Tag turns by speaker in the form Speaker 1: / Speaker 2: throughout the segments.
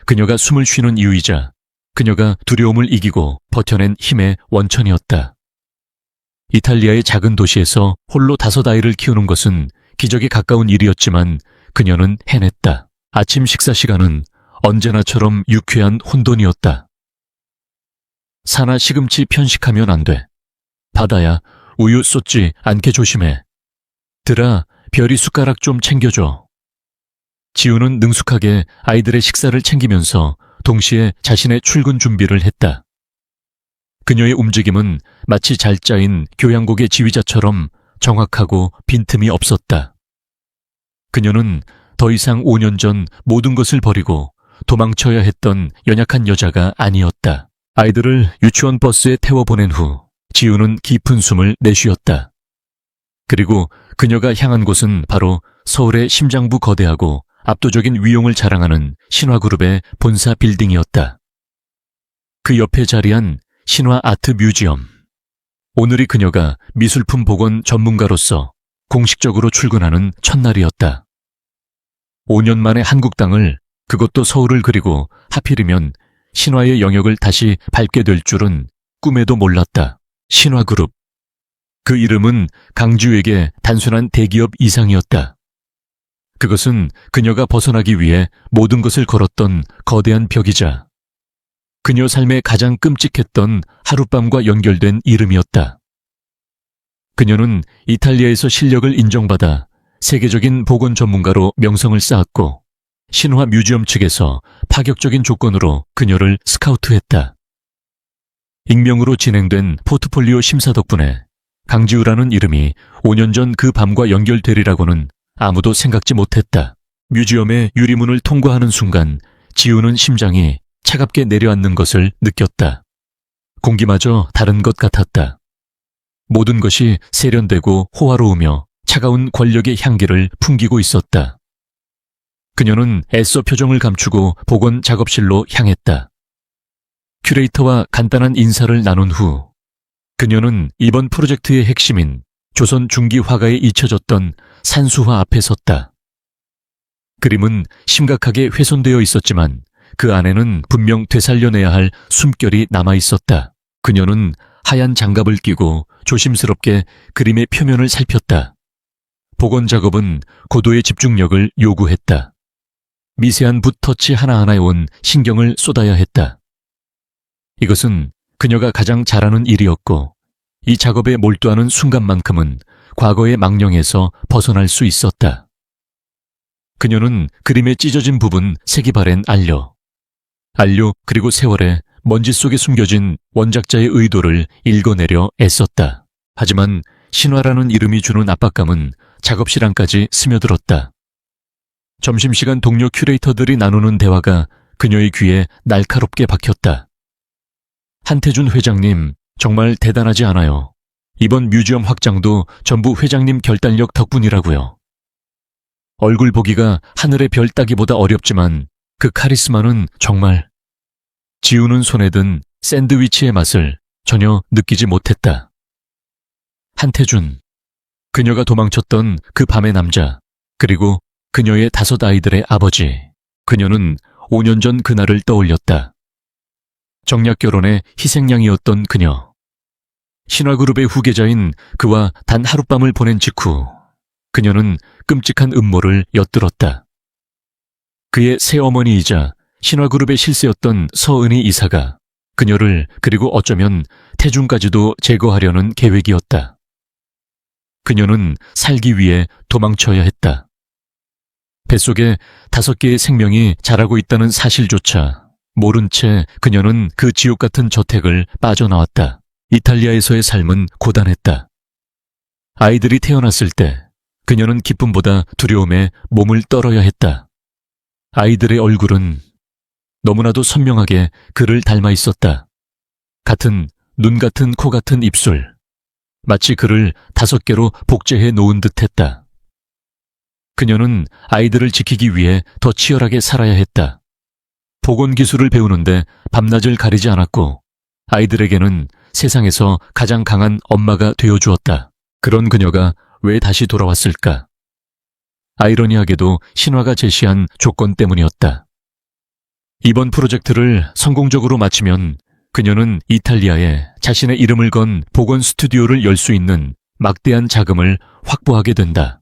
Speaker 1: 그녀가 숨을 쉬는 이유이자 그녀가 두려움을 이기고 버텨낸 힘의 원천이었다. 이탈리아의 작은 도시에서 홀로 5아이를 키우는 것은 기적에 가까운 일이었지만 그녀는 해냈다. 아침 식사 시간은 언제나처럼 유쾌한 혼돈이었다. 사나 시금치 편식하면 안 돼. 바다야, 우유 쏟지 않게 조심해. 들아, 별이 숟가락 좀 챙겨줘. 지우는 능숙하게 아이들의 식사를 챙기면서 동시에 자신의 출근 준비를 했다. 그녀의 움직임은 마치 잘 짜인 교향곡의 지휘자처럼 정확하고 빈틈이 없었다. 그녀는 더 이상 5년 전 모든 것을 버리고 도망쳐야 했던 연약한 여자가 아니었다. 아이들을 유치원 버스에 태워보낸 후 지우는 깊은 숨을 내쉬었다. 그리고 그녀가 향한 곳은 바로 서울의 심장부 거대하고 압도적인 위용을 자랑하는 신화그룹의 본사 빌딩이었다. 그 옆에 자리한 신화 아트 뮤지엄. 오늘이 그녀가 미술품 복원 전문가로서 공식적으로 출근하는 첫날이었다. 5년 만에 한국 땅을, 그것도 서울을 그리고 하필이면 신화의 영역을 다시 밟게 될 줄은 꿈에도 몰랐다. 신화그룹. 그 이름은 강지우에게 단순한 대기업 이상이었다. 그것은 그녀가 벗어나기 위해 모든 것을 걸었던 거대한 벽이자 그녀 삶의 가장 끔찍했던 하룻밤과 연결된 이름이었다. 그녀는 이탈리아에서 실력을 인정받아 세계적인 복원 전문가로 명성을 쌓았고 신화 뮤지엄 측에서 파격적인 조건으로 그녀를 스카우트했다. 익명으로 진행된 포트폴리오 심사 덕분에 강지우라는 이름이 5년 전 그 밤과 연결되리라고는 아무도 생각지 못했다. 뮤지엄의 유리문을 통과하는 순간 지우는 심장이 차갑게 내려앉는 것을 느꼈다. 공기마저 다른 것 같았다. 모든 것이 세련되고 호화로우며 차가운 권력의 향기를 풍기고 있었다. 그녀는 애써 표정을 감추고 복원 작업실로 향했다. 큐레이터와 간단한 인사를 나눈 후 그녀는 이번 프로젝트의 핵심인 조선 중기 화가에 잊혀졌던 산수화 앞에 섰다. 그림은 심각하게 훼손되어 있었지만 그 안에는 분명 되살려내야 할 숨결이 남아있었다. 그녀는 하얀 장갑을 끼고 조심스럽게 그림의 표면을 살폈다. 복원 작업은 고도의 집중력을 요구했다. 미세한 붓터치 하나하나에 온 신경을 쏟아야 했다. 이것은 그녀가 가장 잘하는 일이었고 이 작업에 몰두하는 순간만큼은 과거의 망령에서 벗어날 수 있었다. 그녀는 그림의 찢어진 부분 색이 바랜 안료 그리고 세월의 먼지 속에 숨겨진 원작자의 의도를 읽어내려 애썼다. 하지만 신화라는 이름이 주는 압박감은 작업실 안까지 스며들었다. 점심시간 동료 큐레이터들이 나누는 대화가 그녀의 귀에 날카롭게 박혔다. 한태준 회장님, 정말 대단하지 않아요. 이번 뮤지엄 확장도 전부 회장님 결단력 덕분이라고요. 얼굴 보기가 하늘의 별 따기보다 어렵지만 그 카리스마는 정말... 지우는 손에 든 샌드위치의 맛을 전혀 느끼지 못했다. 한태준, 그녀가 도망쳤던 그 밤의 남자, 그리고 그녀의 5아이들의 아버지. 그녀는 5년 전 그날을 떠올렸다. 정략 결혼의 희생양이었던 그녀. 신화그룹의 후계자인 그와 단 하룻밤을 보낸 직후 그녀는 끔찍한 음모를 엿들었다. 그의 새어머니이자 신화그룹의 실세였던 서은희 이사가 그녀를 그리고 어쩌면 태준까지도 제거하려는 계획이었다. 그녀는 살기 위해 도망쳐야 했다. 뱃속에 5개의 생명이 자라고 있다는 사실조차 모른 채 그녀는 그 지옥 같은 저택을 빠져나왔다. 이탈리아에서의 삶은 고단했다. 아이들이 태어났을 때 그녀는 기쁨보다 두려움에 몸을 떨어야 했다. 아이들의 얼굴은 너무나도 선명하게 그를 닮아 있었다. 같은 눈 같은 코 같은 입술, 마치 그를 5개로 복제해 놓은 듯했다. 그녀는 아이들을 지키기 위해 더 치열하게 살아야 했다. 복원 기술을 배우는데 밤낮을 가리지 않았고 아이들에게는 세상에서 가장 강한 엄마가 되어주었다. 그런 그녀가 왜 다시 이번 프로젝트를 성공적으로 마치면 그녀는 이탈리아에 자신의 이름을 건 복원 스튜디오를 열 수 있는 막대한 자금을 확보하게 된다.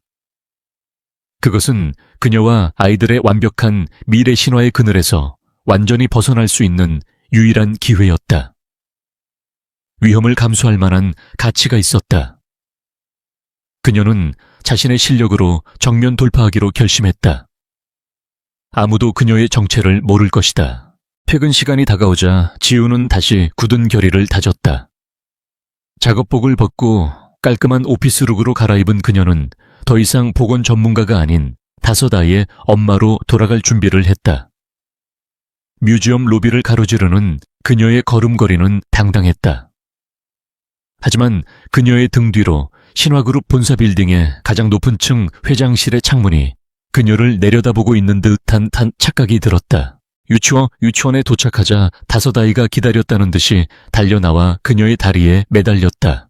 Speaker 1: 그것은 그녀와 아이들의 완벽한 미래 신화의 그늘에서 완전히 벗어날 수 있는 유일한 기회였다. 위험을 감수할 만한 가치가 있었다. 그녀는 자신의 실력으로 정면 돌파하기로 결심했다. 아무도 그녀의 정체를 모를 것이다. 퇴근 시간이 다가오자 지우는 다시 굳은 결의를 다졌다. 작업복을 벗고 깔끔한 오피스룩으로 갈아입은 그녀는 더 이상 복원 전문가가 아닌 5아이의 엄마로 돌아갈 준비를 했다. 뮤지엄 로비를 가로지르는 그녀의 걸음걸이는 당당했다. 하지만 그녀의 등 뒤로 신화그룹 본사 빌딩의 가장 높은 층 회장실의 창문이 그녀를 내려다보고 있는 듯한 착각이 들었다. 유치원에 도착하자 5아이가 기다렸다는 듯이 달려나와 그녀의 다리에 매달렸다.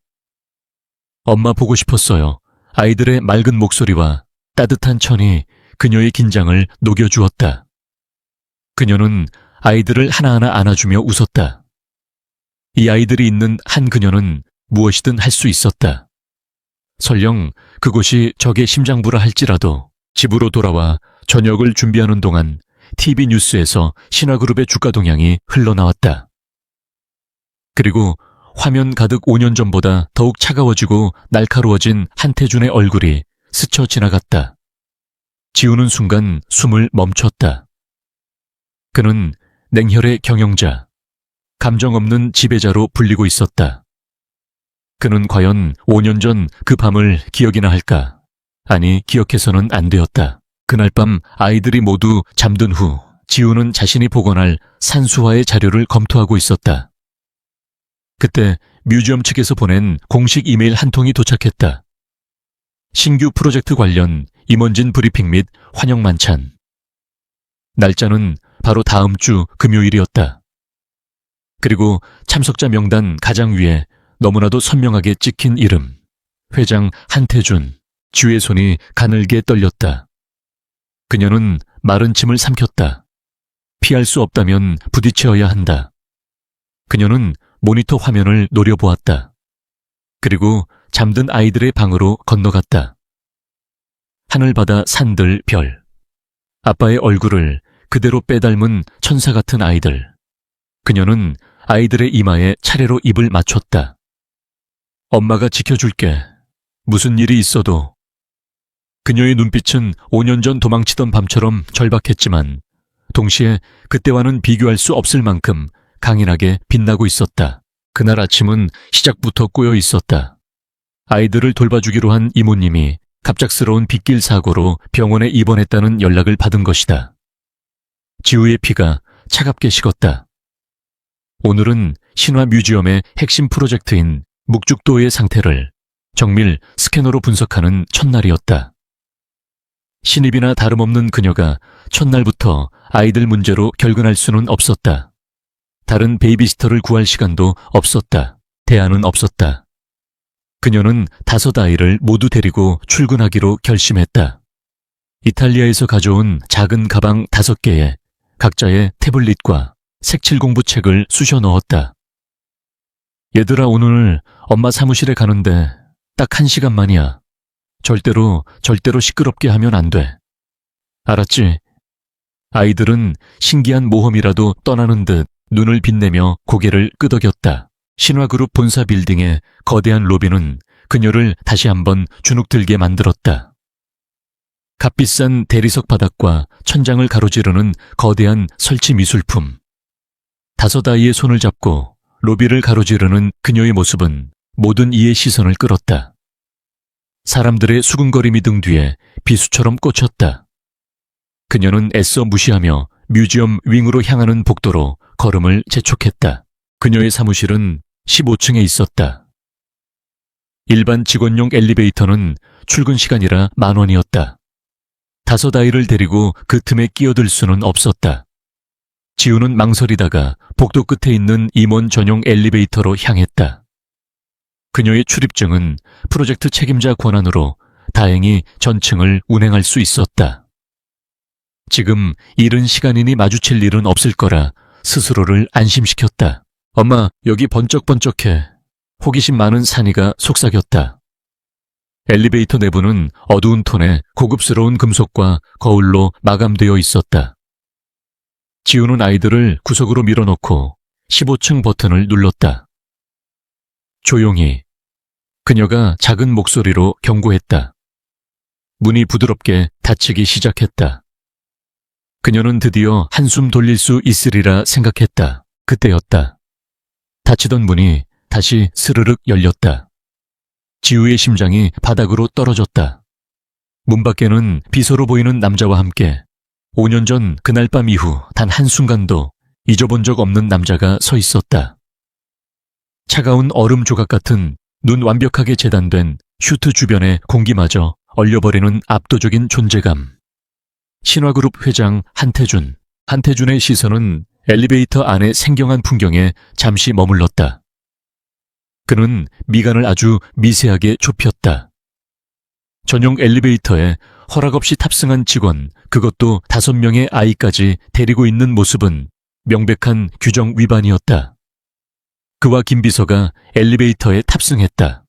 Speaker 1: 엄마 보고 싶었어요. 아이들의 맑은 목소리와 따뜻한 천이 그녀의 긴장을 녹여주었다. 그녀는 아이들을 하나하나 안아주며 웃었다. 이 아이들이 있는 한 그녀는 무엇이든 할 수 있었다. 설령 그곳이 적의 심장부라 할지라도 집으로 돌아와 저녁을 준비하는 동안 TV 뉴스에서 신화그룹의 주가 동향이 흘러나왔다. 그리고 화면 가득 5년 전보다 더욱 차가워지고 날카로워진 한태준의 얼굴이 스쳐 지나갔다. 지우는 순간 숨을 멈췄다. 그는 냉혈의 경영자, 감정 없는 지배자로 불리고 있었다. 그는 과연 5년 전 그 밤을 기억이나 할까? 아니, 기억해서는 안 되었다. 그날 밤 아이들이 모두 잠든 후 지우는 자신이 복원할 산수화의 자료를 검토하고 있었다. 그때 뮤지엄 측에서 보낸 공식 이메일 한 통이 도착했다. 신규 프로젝트 관련 임원진 브리핑 및 환영 만찬. 날짜는 바로 다음 주 금요일이었다. 그리고 참석자 명단 가장 위에 너무나도 선명하게 찍힌 이름. 회장 한태준. 지우의 손이 가늘게 떨렸다. 그녀는 마른 침을 삼켰다. 피할 수 없다면 부딪혀야 한다. 그녀는 모니터 화면을 노려보았다. 그리고 잠든 아이들의 방으로 건너갔다. 하늘바다 산들 별. 아빠의 얼굴을 그대로 빼닮은 천사 같은 아이들. 그녀는 아이들의 이마에 차례로 입을 맞췄다. 엄마가 지켜줄게. 무슨 일이 있어도. 그녀의 눈빛은 5년 전 도망치던 밤처럼 절박했지만 동시에 그때와는 비교할 수 없을 만큼 강인하게 빛나고 있었다. 그날 아침은 시작부터 꼬여 있었다. 아이들을 돌봐주기로 한 이모님이 갑작스러운 빗길 사고로 병원에 입원했다는 연락을 받은 것이다. 지우의 피가 차갑게 식었다. 오늘은 신화 뮤지엄의 핵심 프로젝트인 묵죽도의 상태를 정밀 스캐너로 분석하는 첫날이었다. 신입이나 다름없는 그녀가 첫날부터 아이들 문제로 결근할 수는 없었다. 다른 베이비시터를 구할 시간도 없었다. 대안은 없었다. 그녀는 5아이를 모두 데리고 출근하기로 결심했다. 이탈리아에서 가져온 작은 가방 5개에 각자의 태블릿과 색칠 공부책을 쑤셔 넣었다. 얘들아, 오늘 엄마 사무실에 가는데 딱 1시간만이야. 절대로 시끄럽게 하면 안 돼. 알았지? 아이들은 신기한 모험이라도 떠나는 듯 눈을 빛내며 고개를 끄덕였다. 신화그룹 본사 빌딩의 거대한 로비는 그녀를 다시 한번 주눅들게 만들었다. 값비싼 대리석 바닥과 천장을 가로지르는 거대한 설치 미술품. 5아이의 손을 잡고 로비를 가로지르는 그녀의 모습은 모든 이의 시선을 끌었다. 사람들의 수근거림이 등 뒤에 비수처럼 꽂혔다. 그녀는 애써 무시하며 뮤지엄 윙으로 향하는 복도로 걸음을 재촉했다. 그녀의 사무실은 15층에 있었다. 일반 직원용 엘리베이터는 출근 시간이라 10,000원이었다. 5아이를 데리고 그 틈에 끼어들 수는 없었다. 지우는 망설이다가 복도 끝에 있는 임원 전용 엘리베이터로 향했다. 그녀의 출입증은 프로젝트 책임자 권한으로 다행히 전층을 운행할 수 있었다. 지금 이른 시간이니 마주칠 일은 없을 거라 스스로를 안심시켰다. 엄마, 여기 번쩍번쩍해. 호기심 많은 산이가 속삭였다. 엘리베이터 내부는 어두운 톤의 고급스러운 금속과 거울로 마감되어 있었다. 지우는 아이들을 구석으로 밀어넣고 15층 버튼을 눌렀다. 조용히. 그녀가 작은 목소리로 경고했다. 문이 부드럽게 닫히기 시작했다. 그녀는 드디어 한숨 돌릴 수 있으리라 생각했다. 그때였다. 닫히던 문이 다시 스르륵 열렸다. 지우의 심장이 바닥으로 떨어졌다. 문 밖에는 비서로 보이는 남자와 함께 5년 전 그날 밤 이후 단 한순간도 잊어본 적 없는 남자가 서 있었다. 차가운 얼음 조각 같은 눈 완벽하게 재단된 슈트 주변의 공기마저 얼려버리는 압도적인 존재감. 신화그룹 회장 한태준. 한태준의 시선은 엘리베이터 안의 생경한 풍경에 잠시 머물렀다. 그는 미간을 아주 미세하게 좁혔다. 전용 엘리베이터에 허락 없이 탑승한 직원, 그것도 5명의 아이까지 데리고 있는 모습은 명백한 규정 위반이었다. 그와 김 비서가 엘리베이터에 탑승했다.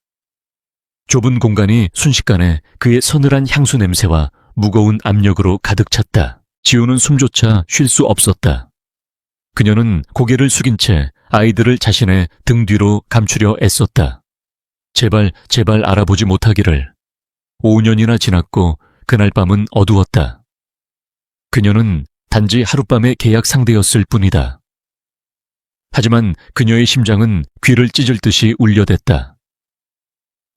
Speaker 1: 좁은 공간이 순식간에 그의 서늘한 향수 냄새와 무거운 압력으로 가득 찼다. 지우는 숨조차 쉴 수 없었다. 그녀는 고개를 숙인 채 아이들을 자신의 등 뒤로 감추려 애썼다. 제발 알아보지 못하기를. 5년이나 지났고 그날 밤은 어두웠다. 그녀는 단지 하룻밤의 계약 상대였을 뿐이다. 하지만 그녀의 심장은 귀를 찢을 듯이 울려댔다.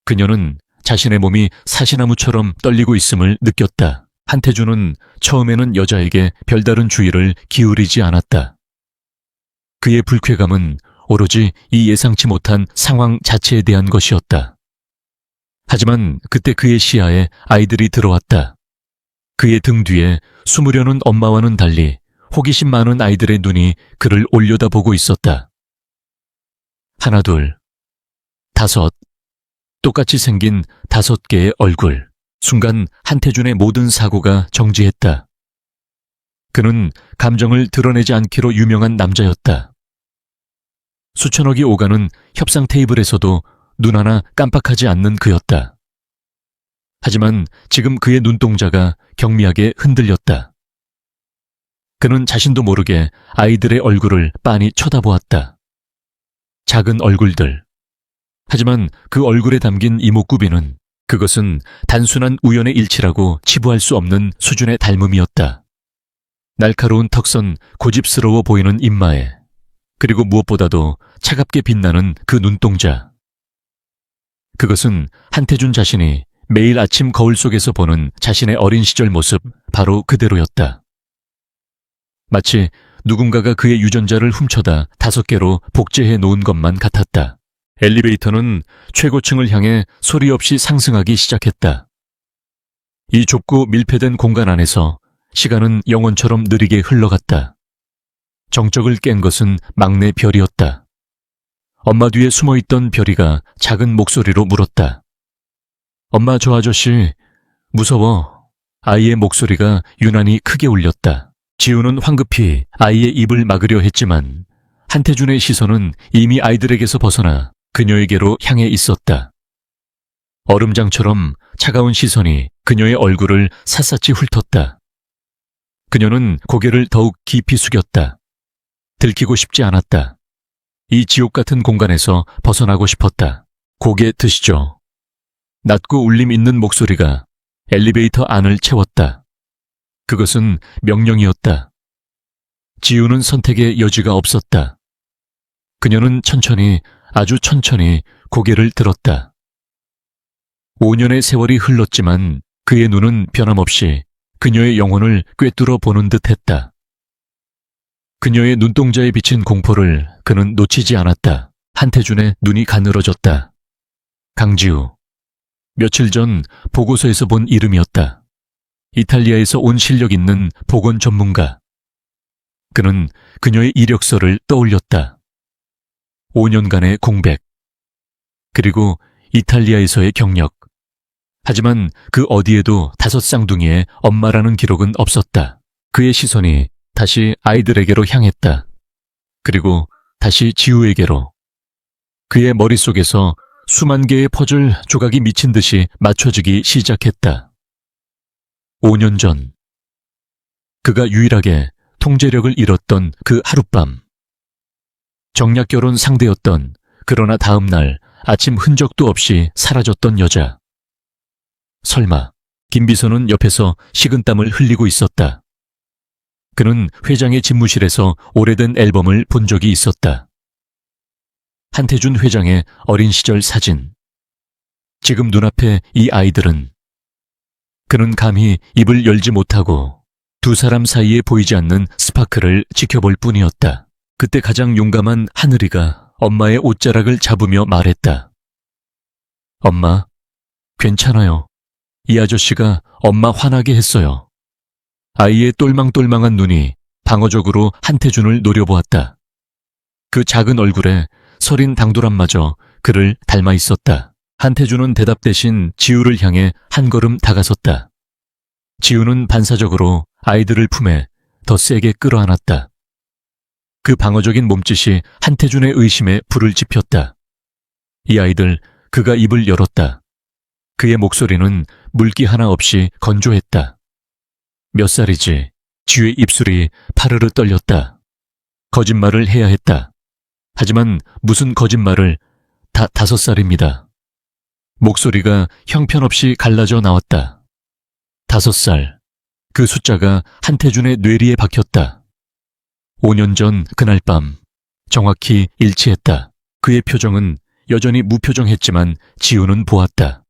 Speaker 1: 그녀는 자신의 몸이 사시나무처럼 떨리고 있음을 느꼈다. 한태준은 처음에는 여자에게 별다른 주의를 기울이지 않았다. 그의 불쾌감은 오로지 이 예상치 못한 상황 자체에 대한 것이었다. 하지만 그때 그의 시야에 아이들이 들어왔다. 그의 등 뒤에 숨으려는 엄마와는 달리 호기심 많은 아이들의 눈이 그를 올려다보고 있었다. 하나, 둘, 5. 똑같이 생긴 5개의 얼굴. 순간 한태준의 모든 사고가 정지했다. 그는 감정을 드러내지 않기로 유명한 남자였다. 수천억이 오가는 협상 테이블에서도 눈 하나 깜빡하지 않는 그였다. 하지만 지금 그의 눈동자가 경미하게 흔들렸다. 그는 자신도 모르게 아이들의 얼굴을 빤히 쳐다보았다. 작은 얼굴들. 하지만 그 얼굴에 담긴 이목구비는 그것은 단순한 우연의 일치라고 치부할 수 없는 수준의 닮음이었다. 날카로운 턱선, 고집스러워 보이는 입마에, 그리고 무엇보다도 차갑게 빛나는 그 눈동자. 그것은 한태준 자신이 매일 아침 거울 속에서 보는 자신의 어린 시절 모습 바로 그대로였다. 마치 누군가가 그의 유전자를 훔쳐다 5개로 복제해 놓은 것만 같았다. 엘리베이터는 최고층을 향해 소리 없이 상승하기 시작했다. 이 좁고 밀폐된 공간 안에서 시간은 영원처럼 느리게 흘러갔다. 정적을 깬 것은 막내 별이었다. 엄마 뒤에 숨어있던 별이가 작은 목소리로 물었다. 엄마, 저 아저씨 무서워. 아이의 목소리가 유난히 크게 울렸다. 지우는 황급히 아이의 입을 막으려 했지만 한태준의 시선은 이미 아이들에게서 벗어나 그녀에게로 향해 있었다. 얼음장처럼 차가운 시선이 그녀의 얼굴을 샅샅이 훑었다. 그녀는 고개를 더욱 깊이 숙였다. 들키고 싶지 않았다. 이 지옥 같은 공간에서 벗어나고 싶었다. 고개 드시죠. 낮고 울림 있는 목소리가 엘리베이터 안을 채웠다. 그것은 명령이었다. 지우는 선택의 여지가 없었다. 그녀는 천천히, 아주 천천히 고개를 들었다. 5년의 세월이 흘렀지만 그의 눈은 변함없이 그녀의 영혼을 꿰뚫어 보는 듯했다. 그녀의 눈동자에 비친 공포를 그는 놓치지 않았다. 한태준의 눈이 가늘어졌다. 강지우. 며칠 전 보고서에서 본 이름이었다. 이탈리아에서 온 실력 있는 보건 전문가. 그는 그녀의 이력서를 떠올렸다. 5년간의 공백. 그리고 이탈리아에서의 경력. 하지만 그 어디에도 5 쌍둥이의 엄마라는 기록은 없었다. 그의 시선이 다시 아이들에게로 향했다. 그리고 다시 지우에게로. 그의 머릿속에서 수만 개의 퍼즐 조각이 미친 듯이 맞춰지기 시작했다. 5년 전, 그가 유일하게 통제력을 잃었던 그 하룻밤. 정략 결혼 상대였던, 그러나 다음 날 아침 흔적도 없이 사라졌던 여자. 설마 김비서는 옆에서 식은땀을 흘리고 있었다. 그는 회장의 집무실에서 오래된 앨범을 본 적이 있었다. 한태준 회장의 어린 시절 사진. 지금 눈앞에 이 아이들은. 그는 감히 입을 열지 못하고 두 사람 사이에 보이지 않는 스파크를 지켜볼 뿐이었다. 그때 가장 용감한 하늘이가 엄마의 옷자락을 잡으며 말했다. 엄마, 괜찮아요. 이 아저씨가 엄마 화나게 했어요. 아이의 똘망똘망한 눈이 방어적으로 한태준을 노려보았다. 그 작은 얼굴에 서린 당돌함마저 그를 닮아 있었다. 한태준은 대답 대신 지우를 향해 한 걸음 다가섰다. 지우는 반사적으로 아이들을 품에 더 세게 끌어안았다. 그 방어적인 몸짓이 한태준의 의심에 불을 지폈다. 이 아이들, 그가 입을 열었다. 그의 목소리는 물기 하나 없이 건조했다. 몇 살이지? 지우의 입술이 파르르 떨렸다. 거짓말을 해야 했다. 하지만 무슨 거짓말을, 다 5살입니다. 목소리가 형편없이 갈라져 나왔다. 5살. 그 숫자가 한태준의 뇌리에 박혔다. 5년 전 그날 밤, 정확히 일치했다. 그의 표정은 여전히 무표정했지만 지우는 보았다.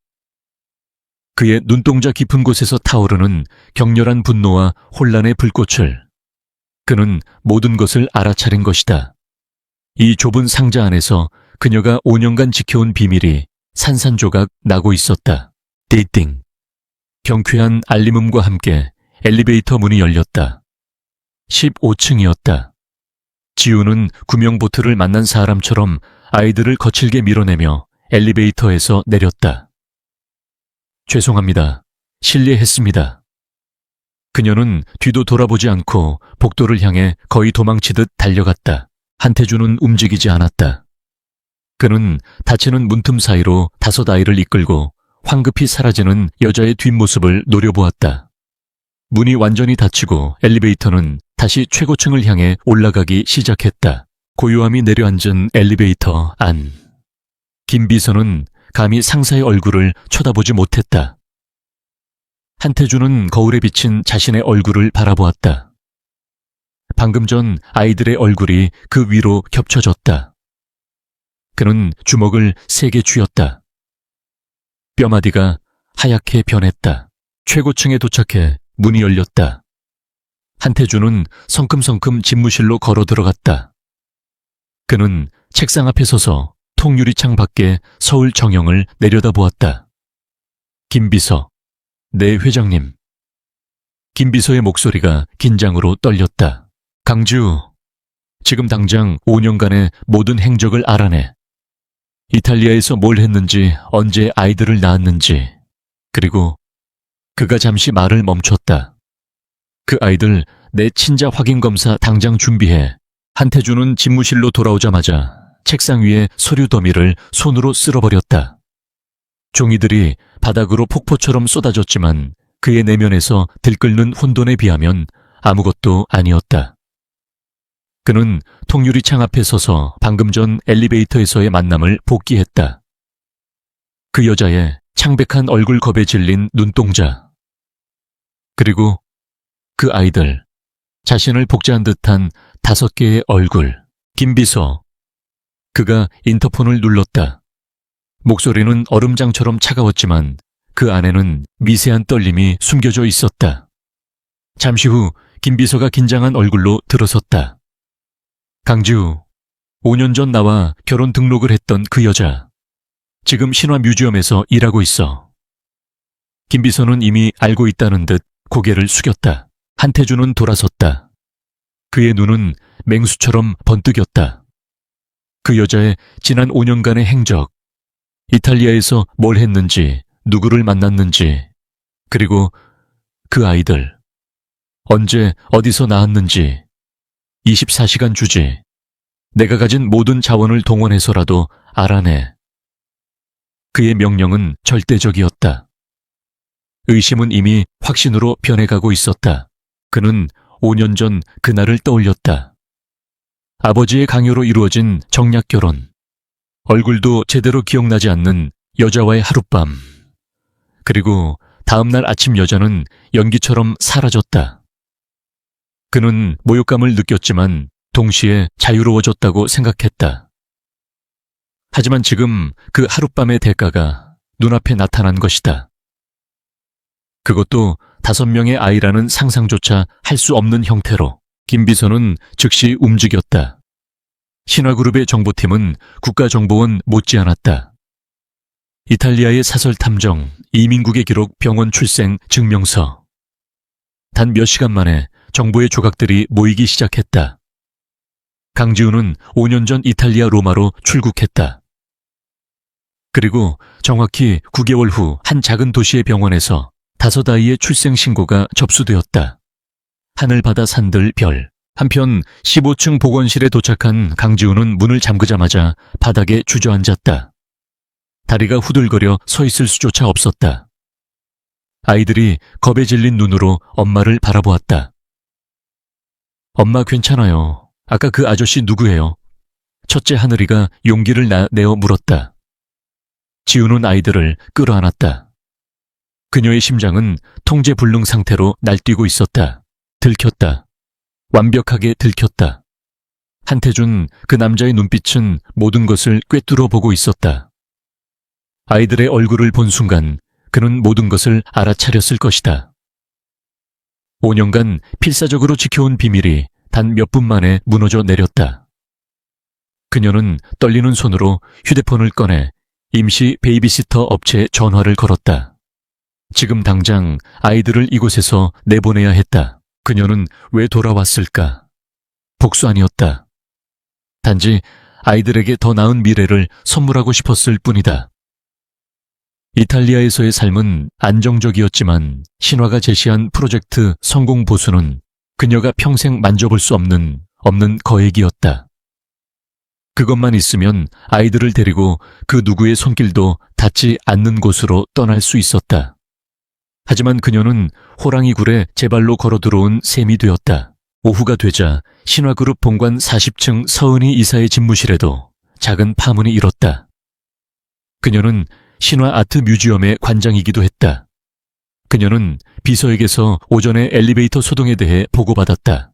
Speaker 1: 그의 눈동자 깊은 곳에서 타오르는 격렬한 분노와 혼란의 불꽃을. 그는 모든 것을 알아차린 것이다. 이 좁은 상자 안에서 그녀가 5년간 지켜온 비밀이 산산조각 나고 있었다. 띠띵. 경쾌한 알림음과 함께 엘리베이터 문이 열렸다. 15층이었다. 지우는 구명보트를 만난 사람처럼 아이들을 거칠게 밀어내며 엘리베이터에서 내렸다. 죄송합니다. 실례했습니다. 그녀는 뒤도 돌아보지 않고 복도를 향해 거의 도망치듯 달려갔다. 한태준은 움직이지 않았다. 그는 닫히는 문틈 사이로 5 아이를 이끌고 황급히 사라지는 여자의 뒷모습을 노려보았다. 문이 완전히 닫히고 엘리베이터는 다시 최고층을 향해 올라가기 시작했다. 고요함이 내려앉은 엘리베이터 안. 김비서는 감히 상사의 얼굴을 쳐다보지 못했다. 한태준은 거울에 비친 자신의 얼굴을 바라보았다. 방금 전 아이들의 얼굴이 그 위로 겹쳐졌다. 그는 주먹을 세게 쥐었다. 뼈마디가 하얗게 변했다. 최고층에 도착해 문이 열렸다. 한태준은 성큼성큼 집무실로 걸어 들어갔다. 그는 책상 앞에 서서 통유리창 밖에 서울 정영을 내려다보았다. 김비서, 네 회장님. 김비서의 목소리가 긴장으로 떨렸다. 강지우, 지금 당장 5년간의 모든 행적을 알아내. 이탈리아에서 뭘 했는지, 언제 아이들을 낳았는지. 그리고 그가 잠시 말을 멈췄다. 그 아이들 내 친자 확인 검사 당장 준비해. 한태준은 집무실로 돌아오자마자 책상 위에 서류 더미를 손으로 쓸어버렸다. 종이들이 바닥으로 폭포처럼 쏟아졌지만 그의 내면에서 들끓는 혼돈에 비하면 아무것도 아니었다. 그는 통유리창 앞에 서서 방금 전 엘리베이터에서의 만남을 복기했다. 그 여자의 창백한 얼굴겁에 질린 눈동자. 그리고 그 아이들, 자신을 복제한 듯한 5개의 얼굴. 김비서. 그가 인터폰을 눌렀다. 목소리는 얼음장처럼 차가웠지만 그 안에는 미세한 떨림이 숨겨져 있었다. 잠시 후 김비서가 긴장한 얼굴로 들어섰다. 강지우, 5년 전 나와 결혼 등록을 했던 그 여자. 지금 신화뮤지엄에서 일하고 있어. 김비서는 이미 알고 있다는 듯 고개를 숙였다. 한태준은 돌아섰다. 그의 눈은 맹수처럼 번뜩였다. 그 여자의 지난 5년간의 행적, 이탈리아에서 뭘 했는지, 누구를 만났는지, 그리고 그 아이들. 언제 어디서 나왔는지 24시간 주지. 내가 가진 모든 자원을 동원해서라도 알아내. 그의 명령은 절대적이었다. 의심은 이미 확신으로 변해가고 있었다. 그는 5년 전 그날을 떠올렸다. 아버지의 강요로 이루어진 정략 결혼. 얼굴도 제대로 기억나지 않는 여자와의 하룻밤. 그리고 다음날 아침 여자는 연기처럼 사라졌다. 그는 모욕감을 느꼈지만 동시에 자유로워졌다고 생각했다. 하지만 지금 그 하룻밤의 대가가 눈앞에 나타난 것이다. 그것도 5명의 아이라는 상상조차 할 수 없는 형태로. 김 비서는 즉시 움직였다. 신화그룹의 정보팀은 국가정보원 못지않았다. 이탈리아의 사설탐정, 이민국의 기록, 병원 출생, 증명서. 단 몇 시간 만에 정보의 조각들이 모이기 시작했다. 강지우는 5년 전 이탈리아 로마로 출국했다. 그리고 정확히 9개월 후 한 작은 도시의 병원에서 5아이의 출생 신고가 접수되었다. 하늘, 바다, 산들, 별. 한편 15층 보건실에 도착한 강지우는 문을 잠그자마자 바닥에 주저앉았다. 다리가 후들거려 서 있을 수조차 없었다. 아이들이 겁에 질린 눈으로 엄마를 바라보았다. 엄마 괜찮아요. 아까 그 아저씨 누구예요? 첫째 하늘이가 용기를 내어 물었다. 지우는 아이들을 끌어안았다. 그녀의 심장은 통제불능 상태로 날뛰고 있었다. 들켰다. 완벽하게 들켰다. 한태준, 그 남자의 눈빛은 모든 것을 꿰뚫어 보고 있었다. 아이들의 얼굴을 본 순간 그는 모든 것을 알아차렸을 것이다. 5년간 필사적으로 지켜온 비밀이 단 몇 분 만에 무너져 내렸다. 그녀는 떨리는 손으로 휴대폰을 꺼내 임시 베이비시터 업체에 전화를 걸었다. 지금 당장 아이들을 이곳에서 내보내야 했다. 그녀는 왜 돌아왔을까? 복수 아니었다. 단지 아이들에게 더 나은 미래를 선물하고 싶었을 뿐이다. 이탈리아에서의 삶은 안정적이었지만 신화가 제시한 프로젝트 성공 보수는 그녀가 평생 만져볼 수 없는 거액이었다. 그것만 있으면 아이들을 데리고 그 누구의 손길도 닿지 않는 곳으로 떠날 수 있었다. 하지만 그녀는 호랑이 굴에 제 발로 걸어 들어온 셈이 되었다. 오후가 되자 신화그룹 본관 40층 서은희 이사의 집무실에도 작은 파문이 일었다. 그녀는 신화 아트 뮤지엄의 관장이기도 했다. 그녀는 비서에게서 오전에 엘리베이터 소동에 대해 보고받았다.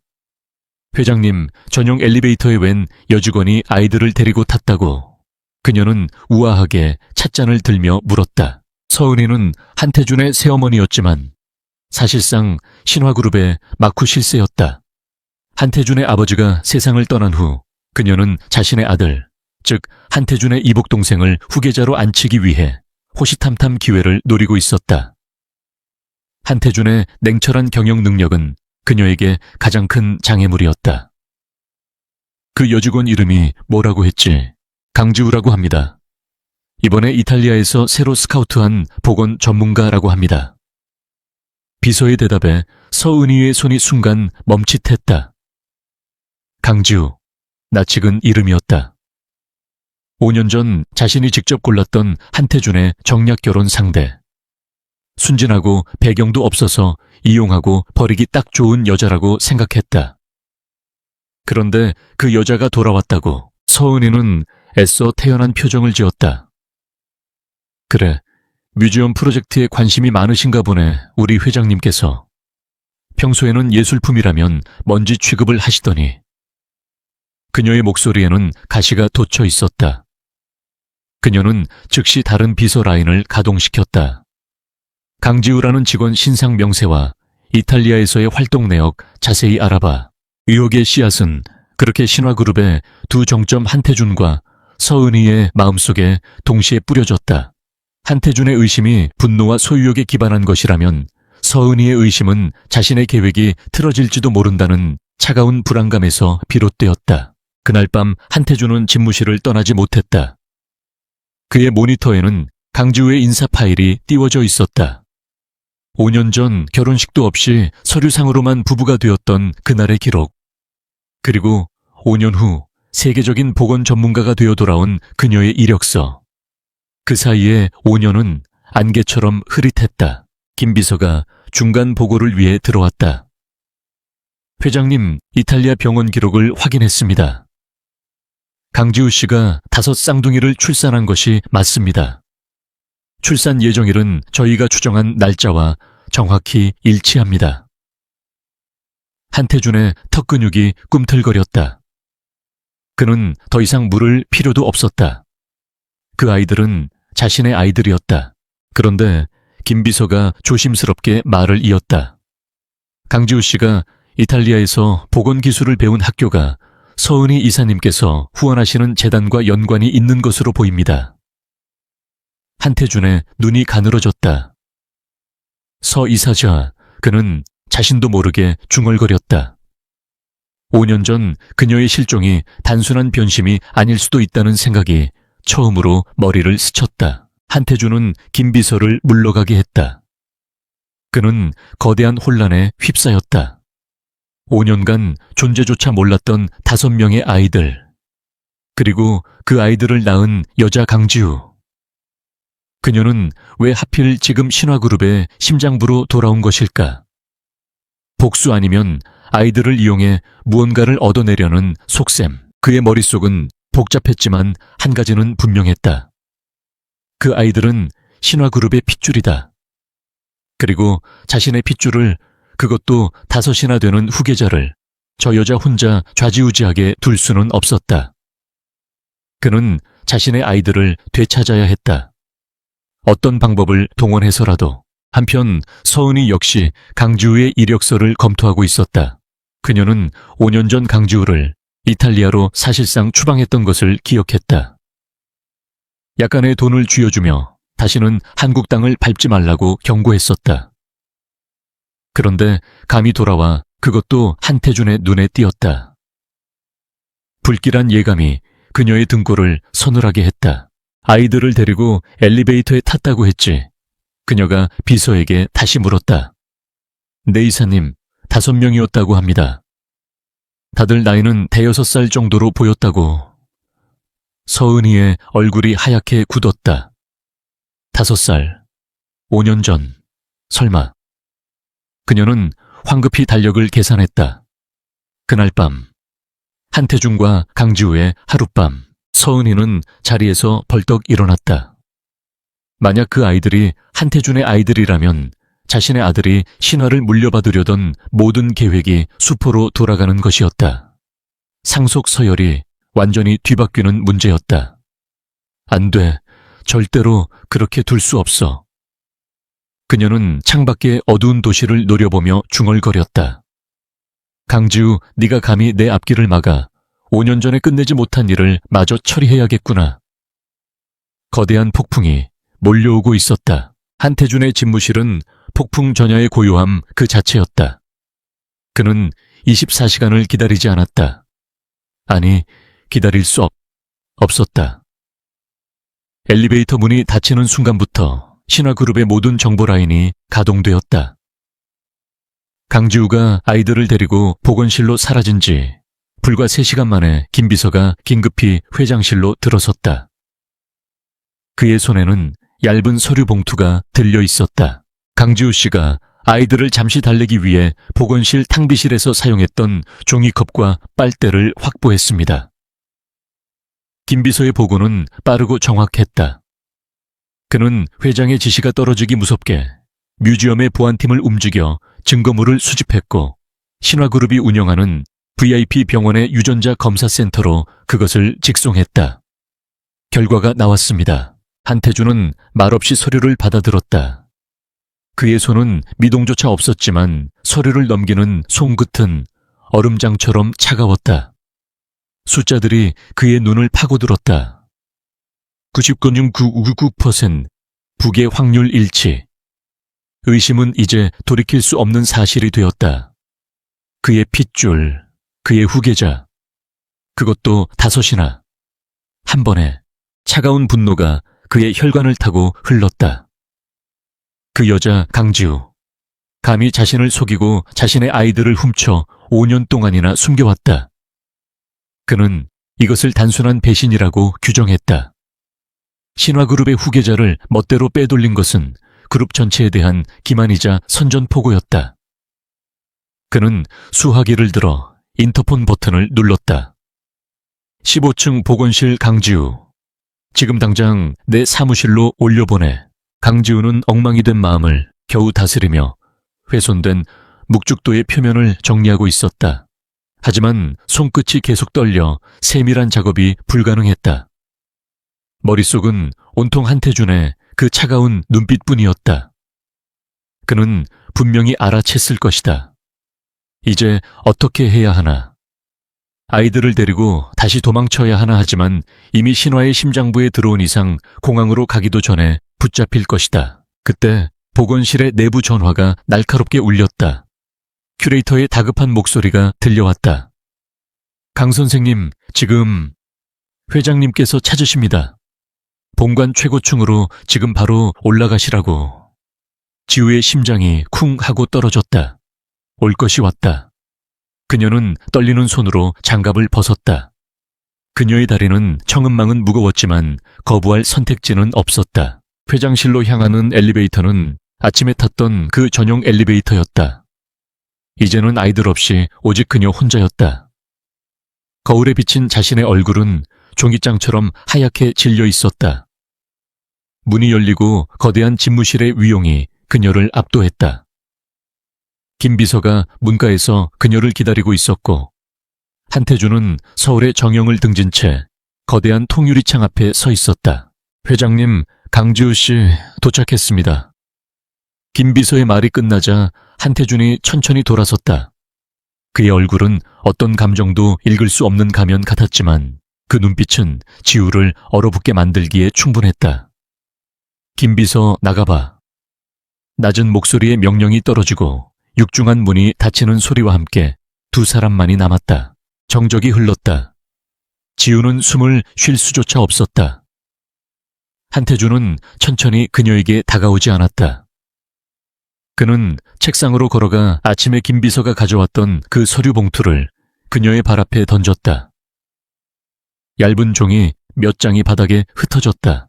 Speaker 1: 회장님, 전용 엘리베이터에 웬 여직원이 아이들을 데리고 탔다고. 그녀는 우아하게 찻잔을 들며 물었다. 서은이는 한태준의 새어머니였지만 사실상 신화그룹의 막후 실세였다. 한태준의 아버지가 세상을 떠난 후 그녀는 자신의 아들, 즉 한태준의 이복동생을 후계자로 앉히기 위해 호시탐탐 기회를 노리고 있었다. 한태준의 냉철한 경영 능력은 그녀에게 가장 큰 장애물이었다. 그 여직원 이름이 뭐라고 했지? 강지우라고 합니다. 이번에 이탈리아에서 새로 스카우트한 보건 전문가라고 합니다. 비서의 대답에 서은희의 손이 순간 멈칫했다. 강지우, 낯익은 이름이었다. 5년 전 자신이 직접 골랐던 한태준의 정략 결혼 상대. 순진하고 배경도 없어서 이용하고 버리기 딱 좋은 여자라고 생각했다. 그런데 그 여자가 돌아왔다고 서은희는 애써 태연한 표정을 지었다. 그래, 뮤지엄 프로젝트에 관심이 많으신가 보네, 우리 회장님께서. 평소에는 예술품이라면 먼지 취급을 하시더니. 그녀의 목소리에는 가시가 돋쳐 있었다. 그녀는 즉시 다른 비서 라인을 가동시켰다. 강지우라는 직원 신상 명세와 이탈리아에서의 활동 내역 자세히 알아봐. 의혹의 씨앗은 그렇게 신화그룹의 두 정점 한태준과 서은희의 마음속에 동시에 뿌려졌다. 한태준의 의심이 분노와 소유욕에 기반한 것이라면 서은희의 의심은 자신의 계획이 틀어질지도 모른다는 차가운 불안감에서 비롯되었다. 그날 밤 한태준은 집무실을 떠나지 못했다. 그의 모니터에는 강지우의 인사 파일이 띄워져 있었다. 5년 전 결혼식도 없이 서류상으로만 부부가 되었던 그날의 기록. 그리고 5년 후 세계적인 보건 전문가가 되어 돌아온 그녀의 이력서. 그 사이에 5년은 안개처럼 흐릿했다. 김 비서가 중간 보고를 위해 들어왔다. 회장님, 이탈리아 병원 기록을 확인했습니다. 강지우 씨가 5 쌍둥이를 출산한 것이 맞습니다. 출산 예정일은 저희가 추정한 날짜와 정확히 일치합니다. 한태준의 턱 근육이 꿈틀거렸다. 그는 더 이상 물을 필요도 없었다. 그 아이들은 자신의 아이들이었다. 그런데 김 비서가 조심스럽게 말을 이었다. 강지우 씨가 이탈리아에서 보건기술을 배운 학교가 서은희 이사님께서 후원하시는 재단과 연관이 있는 것으로 보입니다. 한태준의 눈이 가늘어졌다. 서 이사자, 그는 자신도 모르게 중얼거렸다. 5년 전 그녀의 실종이 단순한 변심이 아닐 수도 있다는 생각이 처음으로 머리를 스쳤다. 한태준은 김 비서를 물러가게 했다. 그는 거대한 혼란에 휩싸였다. 5년간 존재조차 몰랐던 5명의 아이들, 그리고 그 아이들을 낳은 여자 강지우. 그녀는 왜 하필 지금 신화그룹의 심장부로 돌아온 것일까? 복수 아니면 아이들을 이용해 무언가를 얻어내려는 속셈. 그의 머릿속은 복잡했지만 한 가지는 분명했다. 그 아이들은 신화그룹의 핏줄이다. 그리고 자신의 핏줄을, 그것도 5이나 되는 후계자를 저 여자 혼자 좌지우지하게 둘 수는 없었다. 그는 자신의 아이들을 되찾아야 했다. 어떤 방법을 동원해서라도. 한편 서은이 역시 강지우의 이력서를 검토하고 있었다. 그녀는 5년 전 강지우를 이탈리아로 사실상 추방했던 것을 기억했다. 약간의 돈을 쥐어주며 다시는 한국 땅을 밟지 말라고 경고했었다. 그런데 감이 돌아와 그것도 한태준의 눈에 띄었다. 불길한 예감이 그녀의 등골을 서늘하게 했다. 아이들을 데리고 엘리베이터에 탔다고 했지. 그녀가 비서에게 다시 물었다. 네 이사님, 5명이었다고 합니다. 다들 나이는 5살 정도로 보였다고. 서은이의 얼굴이 하얗게 굳었다. 5살, 5년 전, 설마. 그녀는 황급히 달력을 계산했다. 그날 밤, 한태준과 강지우의 하룻밤. 서은이는 자리에서 벌떡 일어났다. 만약 그 아이들이 한태준의 아이들이라면 자신의 아들이 신화를 물려받으려던 모든 계획이 수포로 돌아가는 것이었다. 상속 서열이 완전히 뒤바뀌는 문제였다. 안 돼. 절대로 그렇게 둘 수 없어. 그녀는 창밖의 어두운 도시를 노려보며 중얼거렸다. 강지우, 네가 감히 내 앞길을 막아 5년 전에 끝내지 못한 일을 마저 처리해야겠구나. 거대한 폭풍이 몰려오고 있었다. 한태준의 집무실은 폭풍 전야의 고요함 그 자체였다. 그는 24시간을 기다리지 않았다. 아니, 기다릴 수 없었다. 엘리베이터 문이 닫히는 순간부터 신화그룹의 모든 정보 라인이 가동되었다. 강지우가 아이들을 데리고 보건실로 사라진 지 불과 3시간 만에 김 비서가 긴급히 회장실로 들어섰다. 그의 손에는 얇은 서류 봉투가 들려 있었다. 강지우 씨가 아이들을 잠시 달래기 위해 보건실 탕비실에서 사용했던 종이컵과 빨대를 확보했습니다. 김 비서의 보고는 빠르고 정확했다. 그는 회장의 지시가 떨어지기 무섭게 뮤지엄의 보안팀을 움직여 증거물을 수집했고 신화그룹이 운영하는 VIP 병원의 유전자 검사센터로 그것을 직송했다. 결과가 나왔습니다. 한태준은 말없이 서류를 받아들었다. 그의 손은 미동조차 없었지만 서류를 넘기는 손끝은 얼음장처럼 차가웠다. 숫자들이 그의 눈을 파고들었다. 99.999% 부계 확률 일치. 의심은 이제 돌이킬 수 없는 사실이 되었다. 그의 핏줄, 그의 후계자, 그것도 5이나. 한 번에 차가운 분노가 그의 혈관을 타고 흘렀다. 그 여자 강지우, 감히 자신을 속이고 자신의 아이들을 훔쳐 5년 동안이나 숨겨왔다. 그는 이것을 단순한 배신이라고 규정했다. 신화그룹의 후계자를 멋대로 빼돌린 것은 그룹 전체에 대한 기만이자 선전포고였다. 그는 수화기를 들어 인터폰 버튼을 눌렀다. 15층 보건실 강지우. 지금 당장 내 사무실로 올려보내. 강지우는 엉망이 된 마음을 겨우 다스리며 훼손된 묵죽도의 표면을 정리하고 있었다. 하지만 손끝이 계속 떨려 세밀한 작업이 불가능했다. 머릿속은 온통 한태준의 그 차가운 눈빛뿐이었다. 그는 분명히 알아챘을 것이다. 이제 어떻게 해야 하나. 아이들을 데리고 다시 도망쳐야 하나 하지만 이미 신화의 심장부에 들어온 이상 공항으로 가기도 전에 붙잡힐 것이다. 그때 보건실의 내부 전화가 날카롭게 울렸다. 큐레이터의 다급한 목소리가 들려왔다. 강 선생님, 지금 회장님께서 찾으십니다. 본관 최고층으로 지금 바로 올라가시라고. 지우의 심장이 쿵 하고 떨어졌다. 올 것이 왔다. 그녀는 떨리는 손으로 장갑을 벗었다. 그녀의 다리는 청은망은 무거웠지만 거부할 선택지는 없었다. 회장실로 향하는 엘리베이터는 아침에 탔던 그 전용 엘리베이터였다. 이제는 아이들 없이 오직 그녀 혼자였다. 거울에 비친 자신의 얼굴은 종이장처럼 하얗게 질려 있었다. 문이 열리고 거대한 집무실의 위용이 그녀를 압도했다. 김 비서가 문가에서 그녀를 기다리고 있었고 한태준은 서울의 정영을 등진 채 거대한 통유리창 앞에 서 있었다. 회장님, 강지우 씨 도착했습니다. 김 비서의 말이 끝나자 한태준이 천천히 돌아섰다. 그의 얼굴은 어떤 감정도 읽을 수 없는 가면 같았지만 그 눈빛은 지우를 얼어붙게 만들기에 충분했다. 김 비서 나가봐. 낮은 목소리의 명령이 떨어지고 육중한 문이 닫히는 소리와 함께 두 사람만이 남았다. 정적이 흘렀다. 지우는 숨을 쉴 수조차 없었다. 한태준은 천천히 그녀에게 다가오지 않았다. 그는 책상으로 걸어가 아침에 김 비서가 가져왔던 그 서류 봉투를 그녀의 발 앞에 던졌다. 얇은 종이 몇 장이 바닥에 흩어졌다.